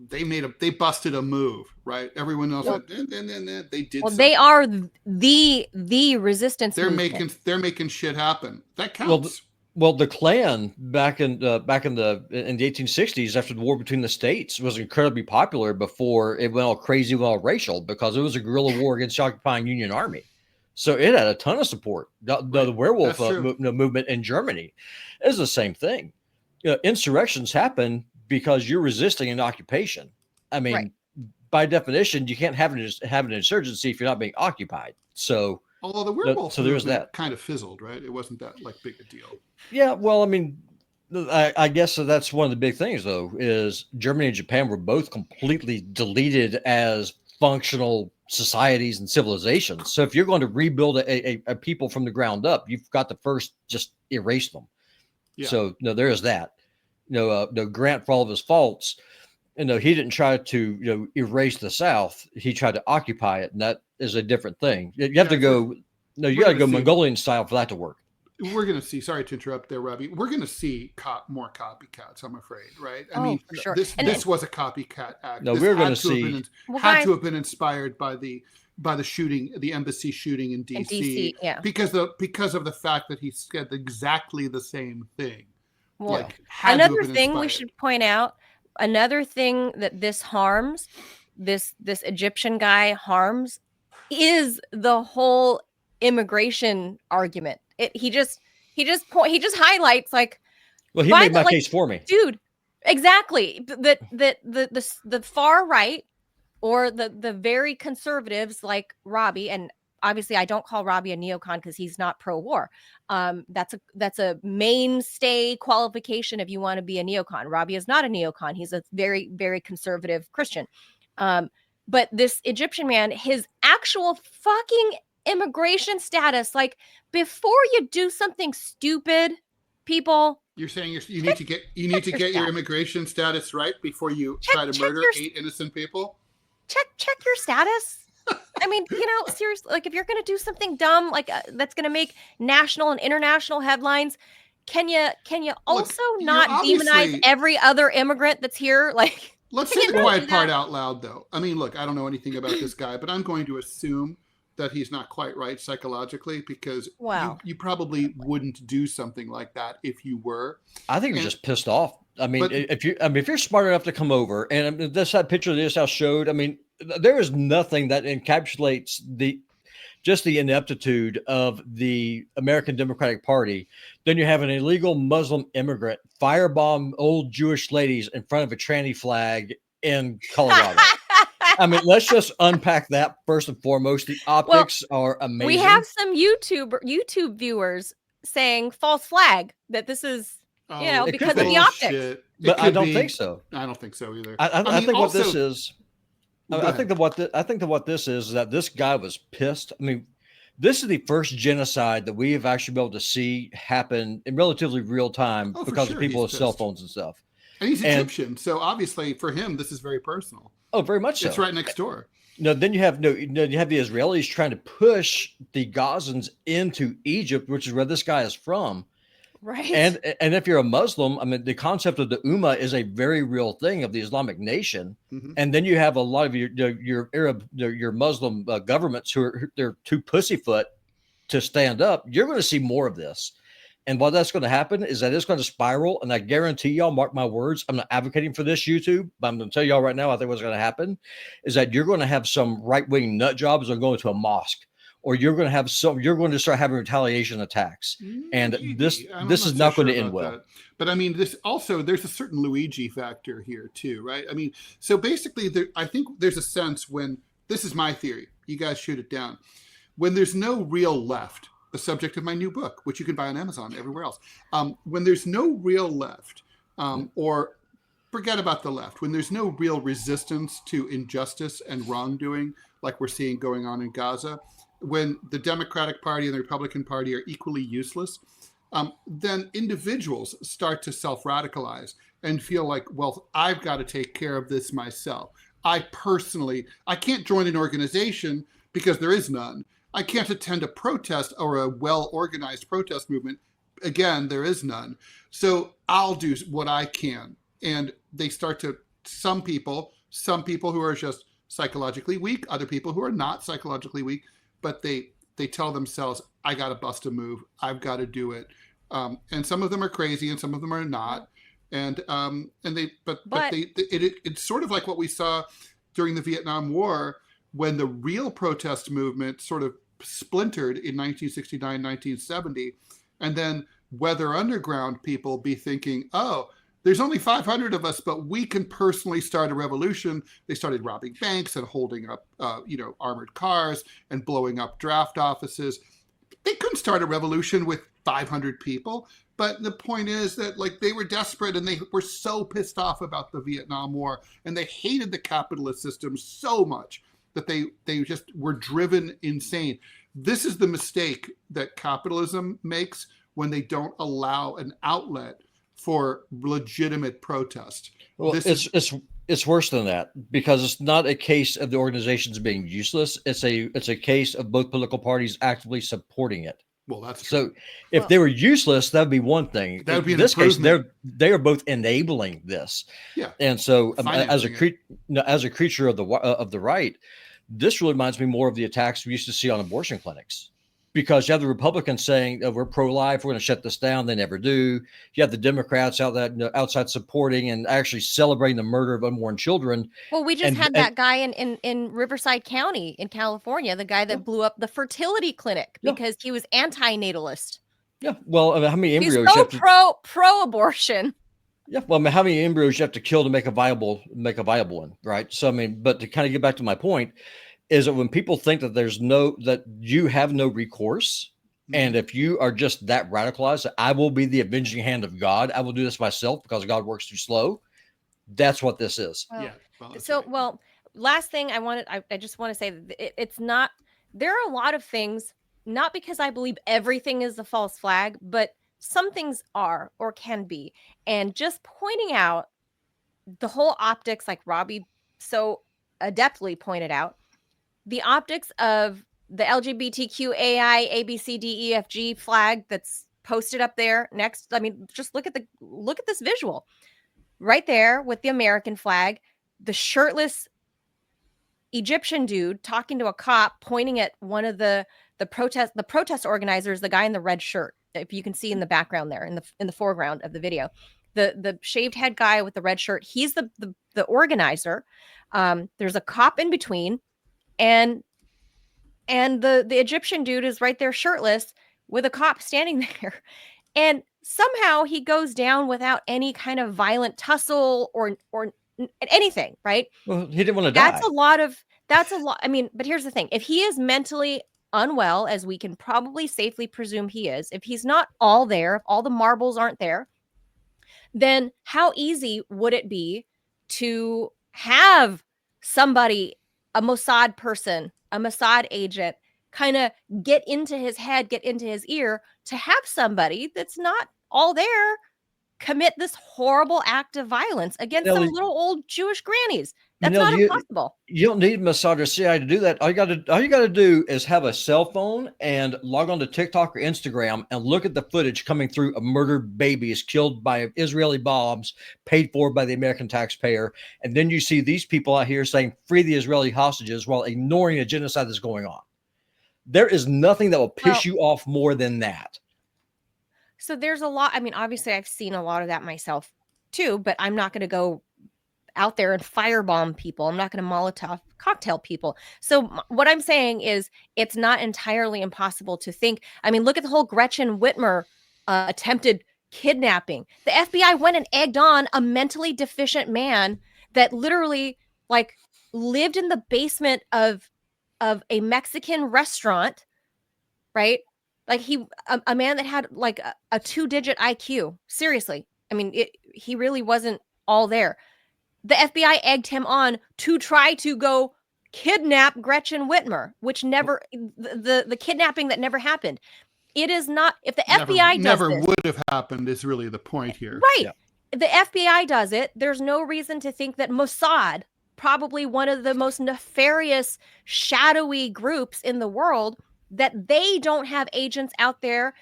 S2: they busted a move, right? Everyone else they did.
S1: Well, they are the resistance.
S2: They're making shit happen. That counts.
S3: Well, the Klan back in the 1860s, after the war between the states, was incredibly popular before it went all crazy, went all racial, because it was a guerrilla war against the occupying Union Army. So it had a ton of support. The werewolf movement in Germany is the same thing. Insurrections happen because you're resisting an occupation. I mean, by definition, you can't have an insurgency if you're not being occupied. So.
S2: Although the werewolf
S3: so there's that
S2: kind of fizzled, right? It wasn't that like big a deal.
S3: Yeah, well, I mean, I guess that's one of the big things, though, is Germany and Japan were both completely deleted as functional societies and civilizations. So if you're going to rebuild a people from the ground up, you've got to first just erase them. Yeah. So there is that. Grant, for all of his faults, he didn't try to erase the South. He tried to occupy it, and that is a different thing. You have to go. You got to go Mongolian style for that to work.
S2: We're going to see. Sorry to interrupt there, Robbie. We're going to see more copycats. I'm afraid, right? I mean,
S1: for sure.
S2: This was a copycat act.
S3: No, we're going to see.
S2: Had to have been inspired by the shooting, the embassy shooting in DC.
S1: Yeah.
S2: Because of the fact that he said exactly the same thing.
S1: Well, another thing we should point out. Another thing that this harms, this Egyptian guy harms, is the whole immigration argument. He just highlights like.
S3: Well, he made my case for me,
S1: dude. Exactly. That the far right or the very conservatives like Robbie, and obviously I don't call Robbie a neocon because he's not pro-war. That's a mainstay qualification if you want to be a neocon. Robbie is not a neocon. He's a very, very conservative Christian. But this Egyptian man, his actual fucking immigration status, like before you do something stupid, people.
S2: You're saying you need to get your immigration status right before you try to murder 8 innocent people?
S1: Check your status. I mean, seriously, like if you're going to do something dumb, like that's going to make national and international headlines, can you also not demonize every other immigrant that's here? Like,
S2: let's say the quiet part out loud, though. I mean, look, I don't know anything about this guy, but I'm going to assume that he's not quite right psychologically because you probably wouldn't do something like that if you were.
S3: I think you're just pissed off. I mean, if you're smart enough to come over, and that picture this house showed, I mean, there is nothing that encapsulates the ineptitude of the American Democratic Party. Then you have an illegal Muslim immigrant firebomb old Jewish ladies in front of a tranny flag in Colorado. I mean, let's just unpack that first and foremost. The optics are amazing.
S1: We have some YouTube viewers saying false flag that this is, because of the optics.
S3: But I don't think so.
S2: I don't think so either.
S3: I think what this is. I think that what this is that this guy was pissed. I mean, this is the first genocide that we have actually been able to see happen in relatively real time because of people with cell phones and stuff.
S2: And he's Egyptian, so obviously for him this is very personal.
S3: Oh, very much so.
S2: It's right next door.
S3: No, then you have the Israelis trying to push the Gazans into Egypt, which is where this guy is from.
S1: Right.
S3: And if you're a Muslim, I mean, the concept of the Ummah is a very real thing of the Islamic nation.
S2: Mhm.
S3: And then you have a lot of your Arab, your Muslim governments they're too pussyfoot to stand up. You're going to see more of this. And what that's going to happen is that it's going to spiral. And I guarantee y'all, mark my words, I'm not advocating for this, YouTube, but I'm going to tell y'all right now, I think what's going to happen is that you're going to have some right-wing nut jobs that are going to a mosque, or you're going to start having retaliation attacks. And this is not going to end well.
S2: But I mean, there's a certain Luigi factor here too, right? I mean, so basically I think there's a sense when, this is my theory, you guys shoot it down, when there's no real left, the subject of my new book, which you can buy on Amazon, everywhere else. When there's no real left, or forget about the left, when there's no real resistance to injustice and wrongdoing, like we're seeing going on in Gaza, when the Democratic Party and the Republican Party are equally useless, then individuals start to self-radicalize and feel like, well, I've got to take care of this myself. I can't join an organization because there is none. I can't attend a protest or a well-organized protest movement. Again, there is none. So I'll do what I can. And they start to, some people who are just psychologically weak, other people who are not psychologically weak, but they tell themselves, I got to bust a move. I've got to do it. And some of them are crazy and some of them are not. It's sort of like what we saw during the Vietnam War, when the real protest movement sort of splintered in 1969, 1970, and then Weather Underground people be thinking, oh, there's only 500 of us, but we can personally start a revolution. They started robbing banks and holding up, armored cars and blowing up draft offices. They couldn't start a revolution with 500 people. But the point is that, like, they were desperate and they were so pissed off about the Vietnam War and they hated the capitalist system so much that they just were driven insane. This is the mistake that capitalism makes when they don't allow an outlet for legitimate protest.
S3: Well, it's worse than that, because it's not a case of the organizations being useless. It's a case of both political parties actively supporting it.
S2: Well, that's true.
S3: So if they were useless, that'd be one thing.
S2: That would be
S3: in
S2: an
S3: this case,
S2: improvement.
S3: they are both enabling this.
S2: Yeah.
S3: And so as a creature of the right, this really reminds me more of the attacks we used to see on abortion clinics, because you have the Republicans saying, oh, we're pro-life, we're going to shut this down. They never do. You have the Democrats outside supporting and actually celebrating the murder of unborn children.
S1: Well, we just had that guy in Riverside County in California, the guy that blew up the fertility clinic because he was anti-natalist.
S3: Yeah. Well, I mean, how many embryos?
S1: He's so pro-abortion.
S3: Yeah. Well, I mean, how many embryos you have to kill to make a viable one, right? So, I mean, but to kind of get back to my point, is that when people think that you have no recourse, and if you are just that radicalized, I will be the avenging hand of God, I will do this myself because God works too slow. That's what this is.
S1: Well, yeah. Last thing I just want to say that it's not, there are a lot of things, not because I believe everything is a false flag, but some things are or can be. And just pointing out the whole optics, like Robbie so adeptly pointed out, the optics of the LGBTQAI ABCDEFG flag that's posted up there next. I mean, just look at this visual right there with the American flag, the shirtless Egyptian dude talking to a cop, pointing at one of the protest organizers, the guy in the red shirt. If you can see in the background there, in the foreground of the video, the shaved head guy with the red shirt, he's the organizer. There's a cop in between. And the Egyptian dude is right there shirtless with a cop standing there. And somehow he goes down without any kind of violent tussle or anything, right?
S3: Well, he didn't want to die.
S1: That's a lot. I mean, but here's the thing. If he is mentally unwell, as we can probably safely presume he is, if he's not all there, if all the marbles aren't there, then how easy would it be to have somebody, a Mossad person, a Mossad agent, kind of get into his head, get into his ear, to have somebody that's not all there commit this horrible act of violence against some little old Jewish grannies. That's not impossible.
S3: You don't need Mossad or CIA to do that. All you got to do is have a cell phone and log on to TikTok or Instagram and look at the footage coming through of murdered babies killed by Israeli bombs paid for by the American taxpayer. And then you see these people out here saying, free the Israeli hostages, while ignoring a genocide that's going on. There is nothing that will piss you off more than that.
S1: So there's a lot. I mean, obviously, I've seen a lot of that myself too, but I'm not going to go out there and firebomb people. I'm not going to Molotov cocktail people. So what I'm saying is it's not entirely impossible to think. I mean, look at the whole Gretchen Whitmer attempted kidnapping. The FBI went and egged on a mentally deficient man that literally like lived in the basement of a Mexican restaurant, right? Like a man that had like a 2-digit IQ. Seriously. I mean, he really wasn't all there. The FBI egged him on to try to go kidnap Gretchen Whitmer, which never, the kidnapping that never happened. It is not, if the FBI
S2: never would have happened is really the point here.
S1: Right. Yeah. The FBI does it. There's no reason to think that Mossad, probably one of the most nefarious, shadowy groups in the world, that they don't have agents out there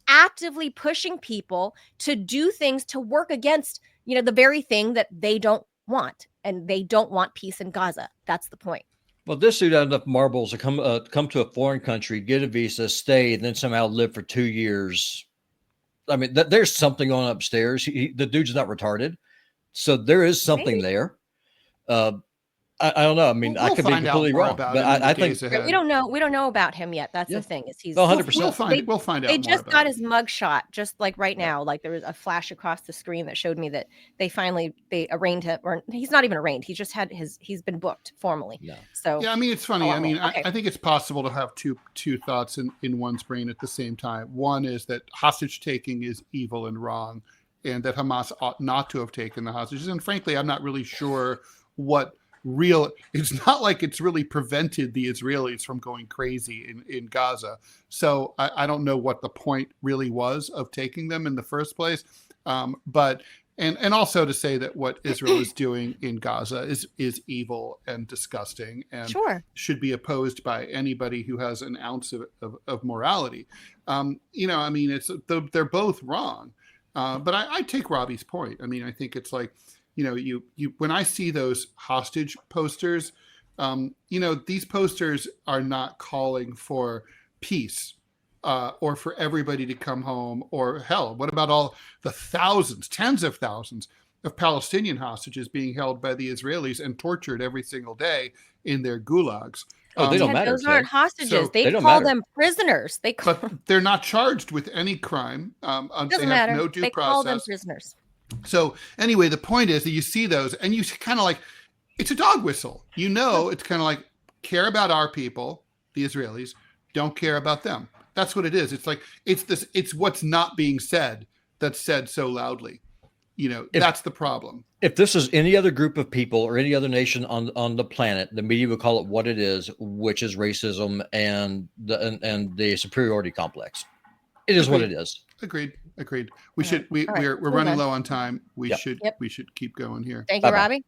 S1: actively pushing people to do things to work against, the very thing that they don't want. And they don't want peace in Gaza. That's the point.
S3: Well, this dude had enough marbles to come to a foreign country, get a visa, stay, and then somehow live for 2 years. I mean, there's something on upstairs. The dude's not retarded. So there is something there. I don't know. I mean, I could be completely wrong, but I think
S1: we don't know. We don't know about him yet. That's the thing. Is he's
S3: 100%.
S2: We'll find out.
S1: They just got his mugshot, just like right now. Like there was a flash across the screen that showed me that they arraigned him, or he's not even arraigned. He just had he's been booked formally. Yeah. So
S2: yeah, I mean, it's funny. I mean, okay. I think it's possible to have two thoughts in one's brain at the same time. One is that hostage taking is evil and wrong, and that Hamas ought not to have taken the hostages. And frankly, I'm not really sure what. It's not like it's really prevented the Israelis from going crazy in Gaza. So I don't know what the point really was of taking them in the first place. But also to say that what Israel is doing in Gaza is evil and disgusting and should be opposed by anybody who has an ounce of morality. I mean, they're both wrong. But I take Robbie's point. I mean, I think it's like, you when I see those hostage posters, these posters are not calling for peace or for everybody to come home, or hell, what about all the thousands, tens of thousands of Palestinian hostages being held by the Israelis and tortured every single day in their gulags?
S3: They don't matter.
S1: Those aren't hostages. They call them prisoners.
S2: But they're not charged with any crime.
S1: Doesn't matter.
S2: No due
S1: they
S2: process.
S1: Call them prisoners.
S2: So anyway, the point is that you see those and you kind of like, it's a dog whistle. It's kind of like, care about our people, the Israelis, don't care about them. That's what it is. It's like, it's what's not being said that's said so loudly. That's the problem.
S3: If this is any other group of people or any other nation on the planet, the media would call it what it is, which is racism and the superiority complex. It is what it is.
S2: Agreed. We're running low on time. We should keep going here.
S1: Thank you, Robbie.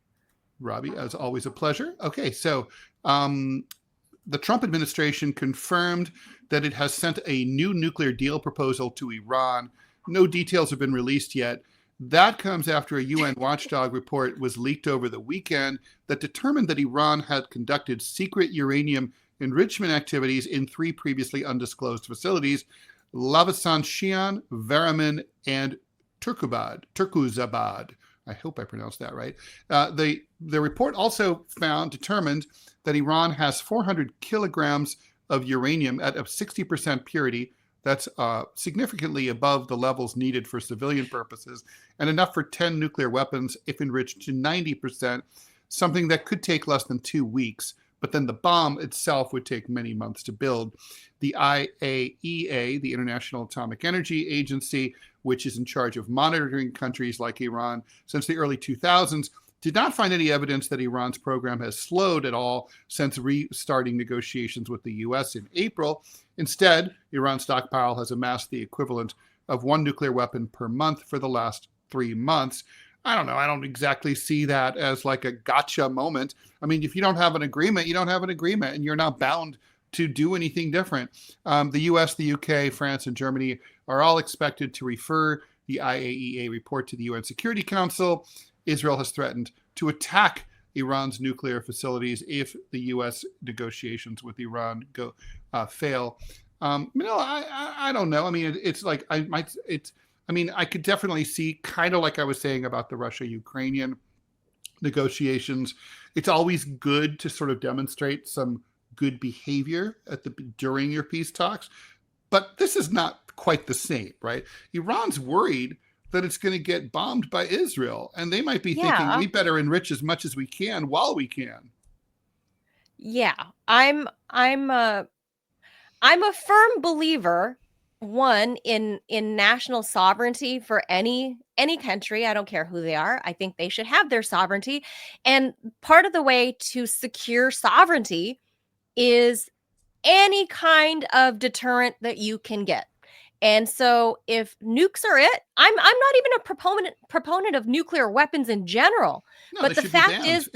S2: Robbie, as always, a pleasure. Okay, so the Trump administration confirmed that it has sent a new nuclear deal proposal to Iran. No details have been released yet. That comes after a UN watchdog report was leaked over the weekend that determined that Iran had conducted secret uranium enrichment activities in 3 previously undisclosed facilities: Lavasan-Shian, Varaman, and Turkuzabad. I hope I pronounced that right. The report also determined that Iran has 400 kilograms of uranium at a 60% purity. That's significantly above the levels needed for civilian purposes, and enough for 10 nuclear weapons if enriched to 90%, something that could take less than 2 weeks. But then the bomb itself would take many months to build. The IAEA, the International Atomic Energy Agency, which is in charge of monitoring countries like Iran since the early 2000s, did not find any evidence that Iran's program has slowed at all since restarting negotiations with the U.S. in April. Instead, Iran's stockpile has amassed the equivalent of 1 nuclear weapon per month for the last 3 months. I don't know. I don't exactly see that as like a gotcha moment. I mean, if you don't have an agreement, you don't have an agreement, and you're not bound to do anything different. The US, the UK, France, and Germany are all expected to refer the IAEA report to the UN Security Council. Israel has threatened to attack Iran's nuclear facilities if the U.S. negotiations with Iran fail. I don't know. I mean, it's like I could definitely see, kind of like I was saying about the Russia-Ukrainian negotiations. It's always good to sort of demonstrate some good behavior during your peace talks, but this is not quite the same, right? Iran's worried that it's going to get bombed by Israel, and they might be thinking we better enrich as much as we can while we can.
S1: Yeah, I'm a firm believer, one, in national sovereignty for any country. I don't care who they are. I think they should have their sovereignty, and part of the way to secure sovereignty is any kind of deterrent that you can get. And so if nukes are it, I'm not even a proponent of nuclear weapons in general.
S2: No,
S1: but the fact is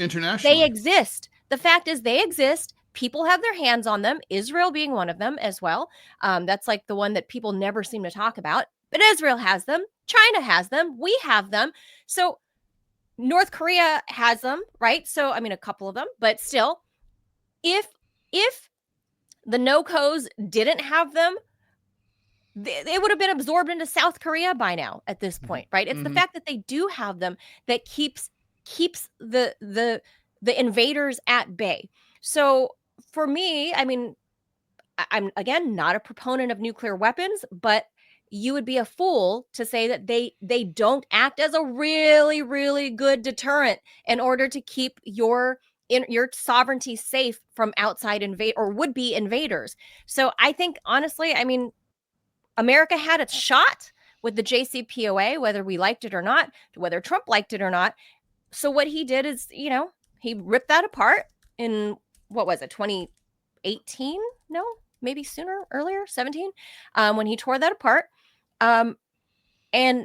S1: they exist. The fact is they exist. People have their hands on them, Israel being one of them as well. That's like the one that people never seem to talk about. But Israel has them. China has them. We have them. So North Korea has them, right? So, I mean, a couple of them. But still, if the no-cos didn't have them, they would have been absorbed into South Korea by now at this point, right? It's the fact that they do have them that keeps the invaders at bay. So for me, I mean, I'm again not a proponent of nuclear weapons, but you would be a fool to say that they don't act as a really, really good deterrent in order to keep your sovereignty safe from outside would-be invaders. So I think, honestly, I mean, America had its shot with the JCPOA, whether we liked it or not, whether Trump liked it or not. So what he did is, he ripped that apart in, what was it, 2018? No, maybe earlier, 17, when he tore that apart. And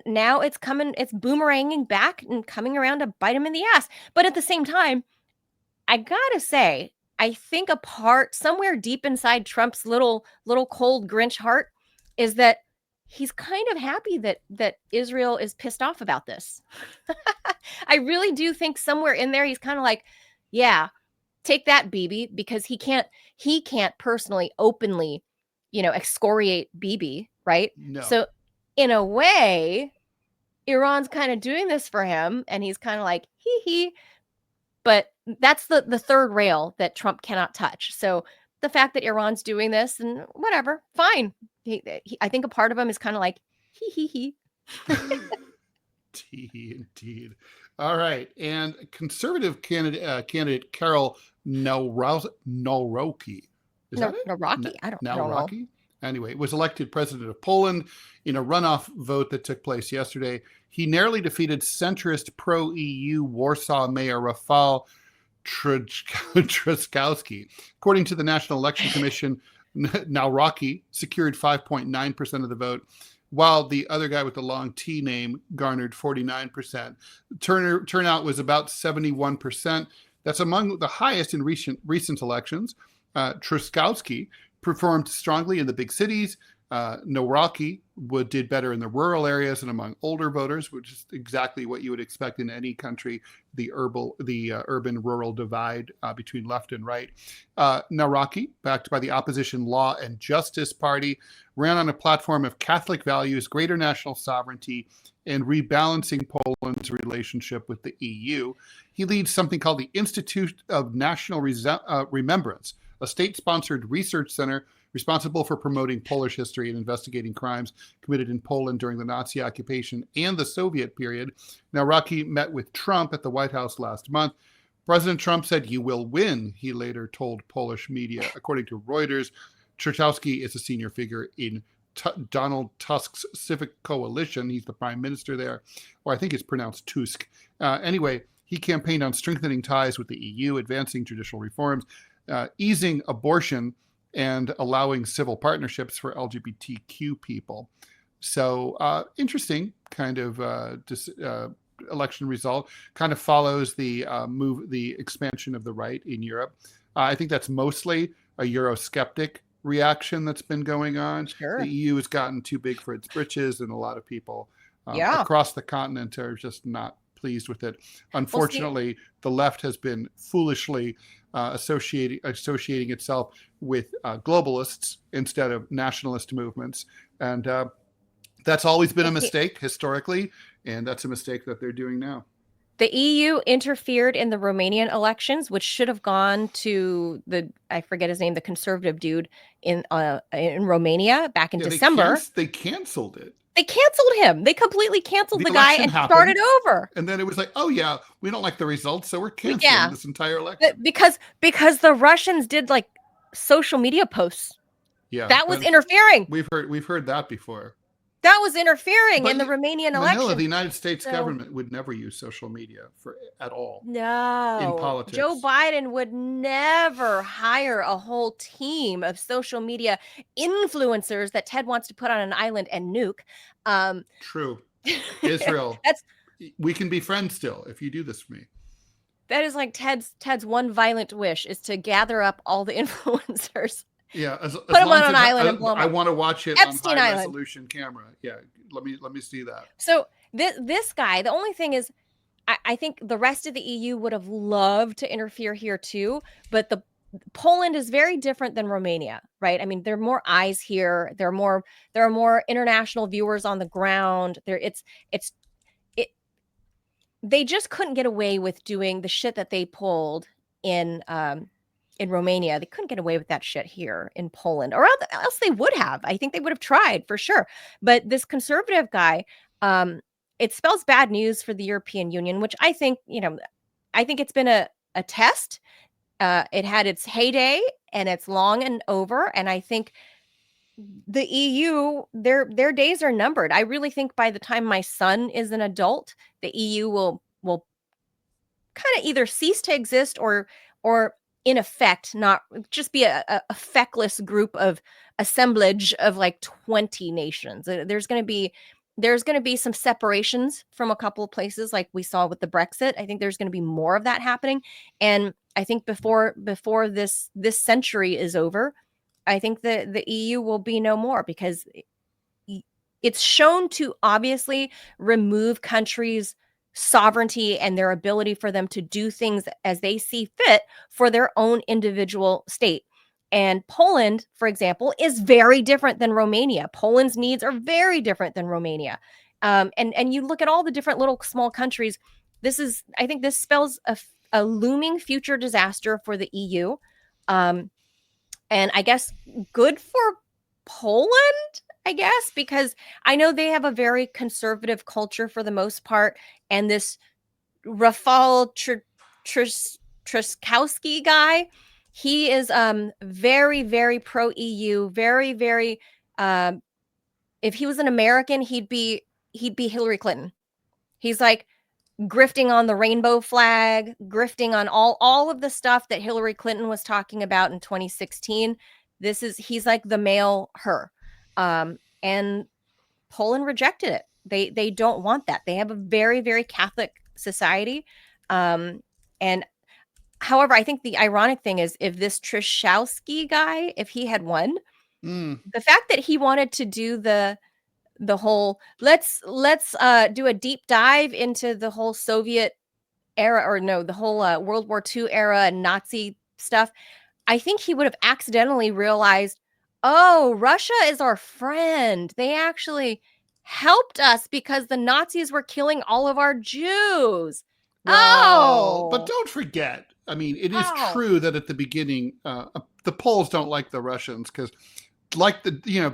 S1: now it's boomeranging back and coming around to bite him in the ass. But at the same time, I gotta say, I think a part somewhere deep inside Trump's little cold Grinch heart is that he's kind of happy that Israel is pissed off about this. I really do think somewhere in there he's kind of like, yeah, take that, Bibi, because he can't personally openly, excoriate Bibi, right?
S2: No.
S1: So in a way, Iran's kind of doing this for him, and he's kind of like, hee hee. But that's the third rail that Trump cannot touch. So the fact that Iran's doing this, and whatever, fine. I think a part of him is kind of like, hee hee hee.
S2: Indeed. All right. And conservative candidate Carol Nawrocki. Is that it?
S1: Nawrocki. I don't know.
S2: Anyway, was elected president of Poland in a runoff vote that took place yesterday. He narrowly defeated centrist pro-EU Warsaw Mayor Rafał Trzaskowski. According to the National Election Commission, Nawrocki secured 5.9% of the vote, while the other guy with the long T name garnered 49%. Turnout was about 71%. That's among the highest in recent elections. Trzaskowski performed strongly in the big cities. Nawrocki did better in the rural areas and among older voters, which is exactly what you would expect in any country, the urban-rural divide between left and right. Nawrocki, backed by the opposition Law and Justice Party, ran on a platform of Catholic values, greater national sovereignty, and rebalancing Poland's relationship with the EU. He leads something called the Institute of National Remembrance, a state-sponsored research center responsible for promoting Polish history and investigating crimes committed in Poland during the Nazi occupation and the Soviet period. Nawrocki met with Trump at the White House last month. President Trump said, "You will win," he later told Polish media. According to Reuters, Trzaskowski is a senior figure in Donald Tusk's Civic Coalition. He's the prime minister there, or I think it's pronounced Tusk. Anyway, he campaigned on strengthening ties with the EU, advancing judicial reforms, easing abortion, and allowing civil partnerships for LGBTQ people. So interesting. kind of election result kind of follows the the expansion of the right in Europe. I think that's mostly a Eurosceptic reaction that's been going on.
S1: Sure.
S2: The EU has gotten too big for its britches, and a lot of people
S1: Yeah.
S2: across the continent are just not pleased with it. Unfortunately, the left has been foolishly associating itself with globalists instead of nationalist movements, and that's always been a mistake historically, and that's a mistake that they're doing now.
S1: The EU interfered in the Romanian elections, which should have gone to I forget his name, the conservative dude in Romania back in December.
S2: They canceled it.
S1: They canceled him. They completely canceled the guy and started over.
S2: And then it was like, oh yeah, we don't like the results, so we're canceling this entire election.
S1: Because the Russians did like social media posts.
S2: Yeah,
S1: that was interfering.
S2: We've heard that before.
S1: That was interfering in the Romanian election.
S2: The United States government would never use social media at all.
S1: No.
S2: In politics.
S1: Joe Biden would never hire a whole team of social media influencers that Ted wants to put on an island and nuke.
S2: True. Israel. We can be friends still if you do this for me.
S1: That is like Ted's one violent wish is to gather up all the influencers.
S2: Yeah,
S1: put them on an island and blow them up.
S2: I want to watch it
S1: Epstein
S2: on high
S1: Island.
S2: resolution camera. Yeah, let me see that.
S1: So this guy, the only thing is, I think the rest of the EU would have loved to interfere here too, but Poland is very different than Romania, right? I mean, there are more eyes here. There are more international viewers on the ground. They just couldn't get away with doing the shit that they pulled in Romania. They couldn't get away with that shit here in Poland, or else they would have. I think they would have tried for sure. But this conservative guy, it spells bad news for the European Union, which I think it's been a test. It had its heyday and it's long and over. And I think the EU, their days are numbered. I really think by the time my son is an adult, the EU will kind of either cease to exist or in effect, not just be a feckless group of assemblage of like 20 nations. There's going to be some separations from a couple of places, like we saw with the Brexit. I think there's going to be more of that happening, and I think before this century is over, I think the EU will be no more, because it's shown to obviously remove countries' sovereignty and their ability for them to do things as they see fit for their own individual state. And Poland, for example, is very different than Romania. Poland's needs are very different than Romania. And you look at all the different little small countries. I think this spells a looming future disaster for the EU. And I guess good for Poland, I guess, because I know they have a very conservative culture for the most part. And this Rafal Trzaskowski guy, he is very, very pro-EU, very, very, if he was an American, he'd be Hillary Clinton. He's like grifting on the rainbow flag, grifting on all of the stuff that Hillary Clinton was talking about in 2016. He's like the male her. And Poland rejected it. They don't want that. They have a very, very Catholic society. And however, I think the ironic thing is, if this Trzaskowski guy, if he had won, the fact that he wanted to do the whole let's do a deep dive into the whole Soviet era, or no, the whole World War II era and Nazi stuff, I think he would have accidentally realized, oh, Russia is our friend. They actually helped us because the Nazis were killing all of our Jews.
S2: Well, but don't forget, I mean, it is true that at the beginning, the Poles don't like the Russians because,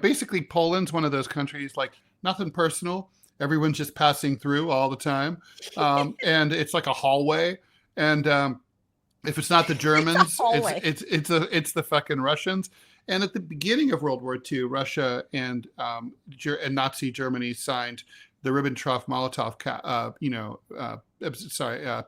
S2: basically Poland's one of those countries, like, nothing personal. Everyone's just passing through all the time. And it's like a hallway. And if it's not the Germans, it's the fucking Russians. And at the beginning of World War II, Russia and Nazi Germany signed the Ribbentrop-Molotov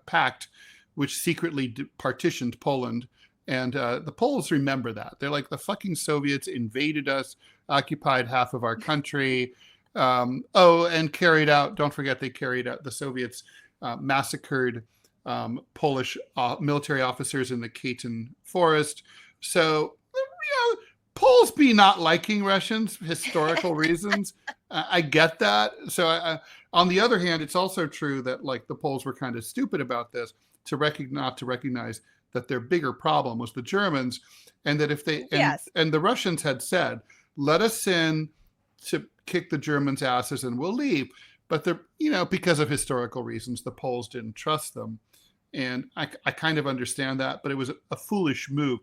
S2: pact, which secretly partitioned Poland. And the Poles remember that. They're like, the fucking Soviets invaded us, occupied half of our country. And carried out, don't forget, they carried out, the Soviets massacred Polish military officers in the Katyn forest. So, Poles be not liking Russians, historical reasons. I get that. So, on the other hand, it's also true that like the Poles were kind of stupid about this not to recognize that their bigger problem was the Germans, and that if they and the Russians had said, "Let us in to kick the Germans' asses, and we'll leave," but they're because of historical reasons, the Poles didn't trust them. And I kind of understand that, but it was a foolish move.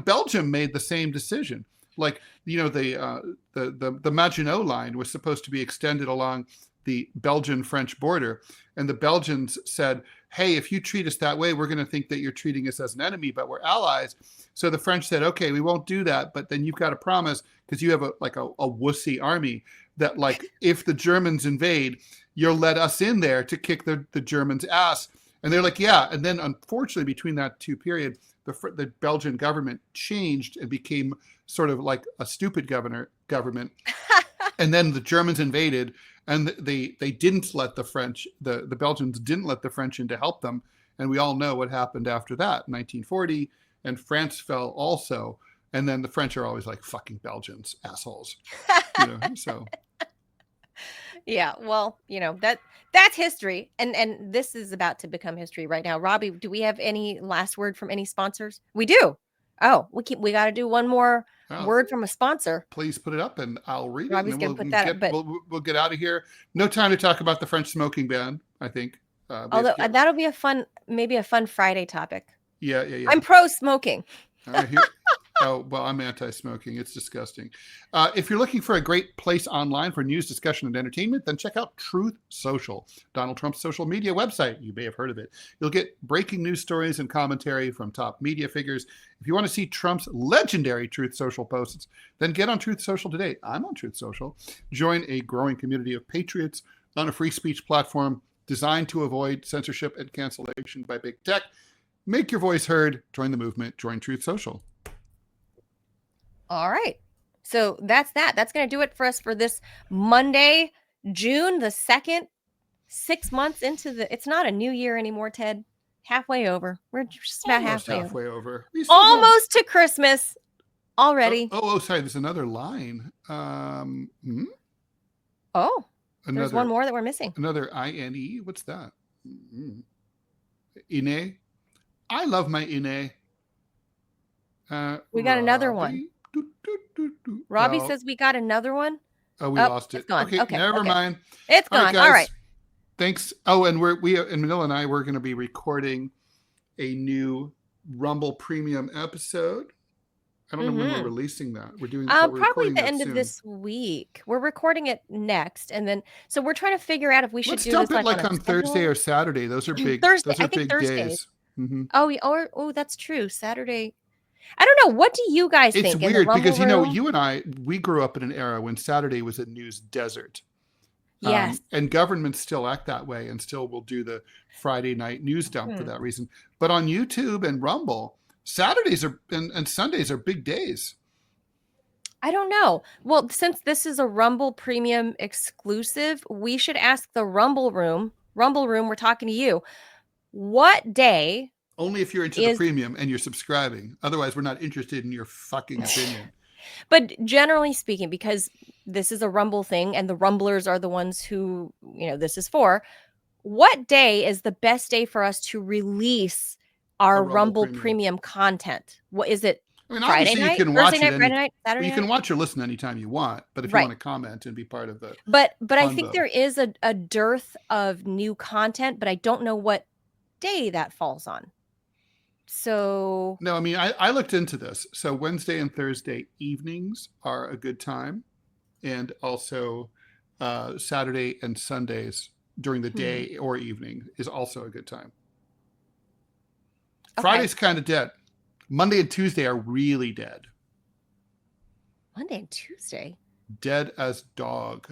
S2: Belgium made the same decision. Like, the Maginot Line was supposed to be extended along the Belgian-French border. And the Belgians said, hey, if you treat us that way, we're going to think that you're treating us as an enemy, but we're allies. So the French said, okay, we won't do that. But then you've got to promise, because you have a wussy army, that like if the Germans invade, you'll let us in there to kick the Germans' ass. And they're like, yeah. And then unfortunately, between that two period, the Belgian government changed and became sort of like a stupid government. And then the Germans invaded, and they didn't let the French, the Belgians didn't let the French in to help them. And we all know what happened after that, 1940, and France fell also. And then the French are always like, fucking Belgians, assholes. So.
S1: Yeah, well, that's history, and this is about to become history right now. Robbie, do we have any last word from any sponsors? We do. Oh, we got to do one more word from a sponsor.
S2: Please put it up, and I'll read it.
S1: Robbie's going to put that up, but
S2: we'll get out of here. No time to talk about the French smoking ban, I think.
S1: Although that'll be maybe a fun Friday topic.
S2: Yeah.
S1: I'm pro smoking.
S2: Oh, well, I'm anti-smoking. It's disgusting. If you're looking for a great place online for news, discussion, and entertainment, then check out Truth Social, Donald Trump's social media website. You may have heard of it. You'll get breaking news stories and commentary from top media figures. If you want to see Trump's legendary Truth Social posts, then get on Truth Social today. I'm on Truth Social. Join a growing community of patriots on a free speech platform designed to avoid censorship and cancellation by big tech. Make your voice heard. Join the movement. Join Truth Social.
S1: All right. So that's that. That's going to do it for us for this Monday, June the 2nd, 6 months into it's not a new year anymore, Ted. Halfway over. We're just about halfway over. Almost to Christmas already.
S2: Oh, sorry. There's another line.
S1: There's one more that we're missing.
S2: Another INE. What's that? Ine. I love my Ine.
S1: We got another one. Robbie says we got another one.
S2: Oh, we lost it.
S1: It's gone. Okay,
S2: never mind.
S1: It's gone. All right.
S2: Thanks. Oh, and we and Manila and I, we're going to be recording a new Rumble Premium episode. I don't know when we're releasing that. We're doing
S1: probably the end of this week. We're recording it next, and then so we're trying to figure out if we should do this
S2: like on Thursday or Saturday. Those are big.
S1: Thursday.
S2: Those are
S1: I think
S2: big
S1: Thursdays.
S2: Days. Mm-hmm.
S1: Oh, that's true. Saturday. I don't know. What do you guys think?
S2: It's weird because you and I, we grew up in an era when Saturday was a news desert.
S1: Yes.
S2: And governments still act that way and still will do the Friday night news dump for that reason. But on YouTube and Rumble, Saturdays and Sundays are big days.
S1: I don't know. Well, since this is a Rumble Premium exclusive, we should ask the Rumble Room, we're talking to you. What day?
S2: Only if you're into the premium and you're subscribing. Otherwise, we're not interested in your fucking opinion.
S1: But generally speaking, because this is a Rumble thing and the Rumblers are the ones who, this is for, what day is the best day for us to release our Rumble Premium content? What is it? Friday night,
S2: you can watch
S1: Thursday night, Friday night, Saturday
S2: night? You can watch or listen anytime you want, but if you want to comment and be part of the
S1: But I think there is a dearth of new content, but I don't know what day that falls on. So
S2: no, I mean, I looked into this. So Wednesday and Thursday evenings are a good time, and also Saturday and Sundays during the day or evening is also a good time. Okay. Friday's kind of dead. Monday and Tuesday are really dead.
S1: Monday and Tuesday?
S2: Dead as dog.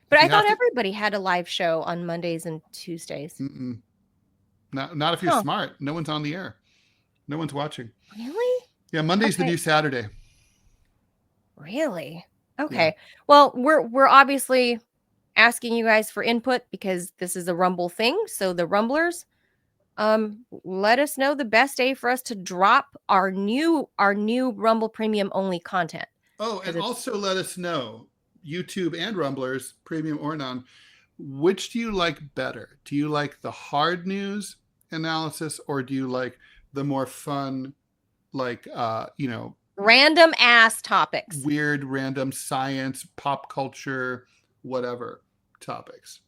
S1: But I thought everybody had a live show on Mondays and Tuesdays.
S2: Not if you're smart. No one's on the air. No one's watching.
S1: Really?
S2: Yeah, Monday's the new Saturday.
S1: Really? Okay. Yeah. Well, we're obviously asking you guys for input because this is a Rumble thing. So the Rumblers, let us know the best day for us to drop our new Rumble Premium only content.
S2: Oh, and also let us know, YouTube and Rumblers, premium or non, which do you like better? Do you like the hard news analysis, or do you like the more fun, like
S1: random ass topics,
S2: weird random science, pop culture, whatever topics?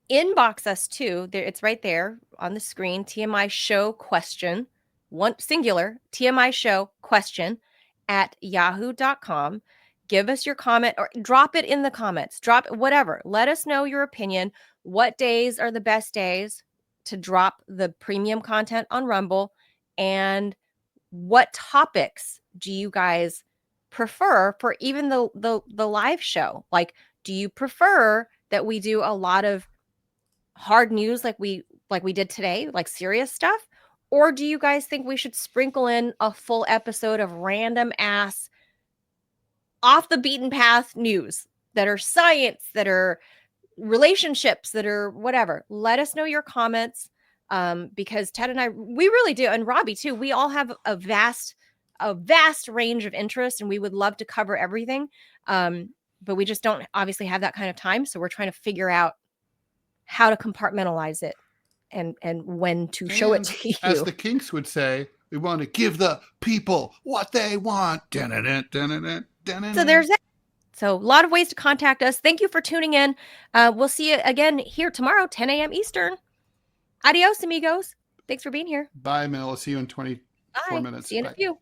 S1: Inbox us too. There, it's right there on the screen. TMI Show question, one singular, TMI Show question at yahoo.com. Give us your comment or drop it in the comments. Drop whatever. Let us know your opinion. What days are the best days to drop the premium content on Rumble? And what topics do you guys prefer for even the live show? Like, do you prefer that we do a lot of hard news like we did today, like serious stuff? Or do you guys think we should sprinkle in a full episode of random ass off the beaten path news that are science, that are relationships, that are whatever? Let us know your comments, because Ted and I, we really do, and Robbie too, we all have a vast range of interest, and we would love to cover everything, but we just don't obviously have that kind of time. So we're trying to figure out how to compartmentalize it and when to show it to you.
S2: As the Kinks would say, we want to give the people what they want.
S1: So there's that. So a lot of ways to contact us. Thank you for tuning in. We'll see you again here tomorrow, 10 a.m. Eastern. Adios, amigos. Thanks for being here.
S2: Bye, Mel. I'll see you in 24 minutes.
S1: See you in a few.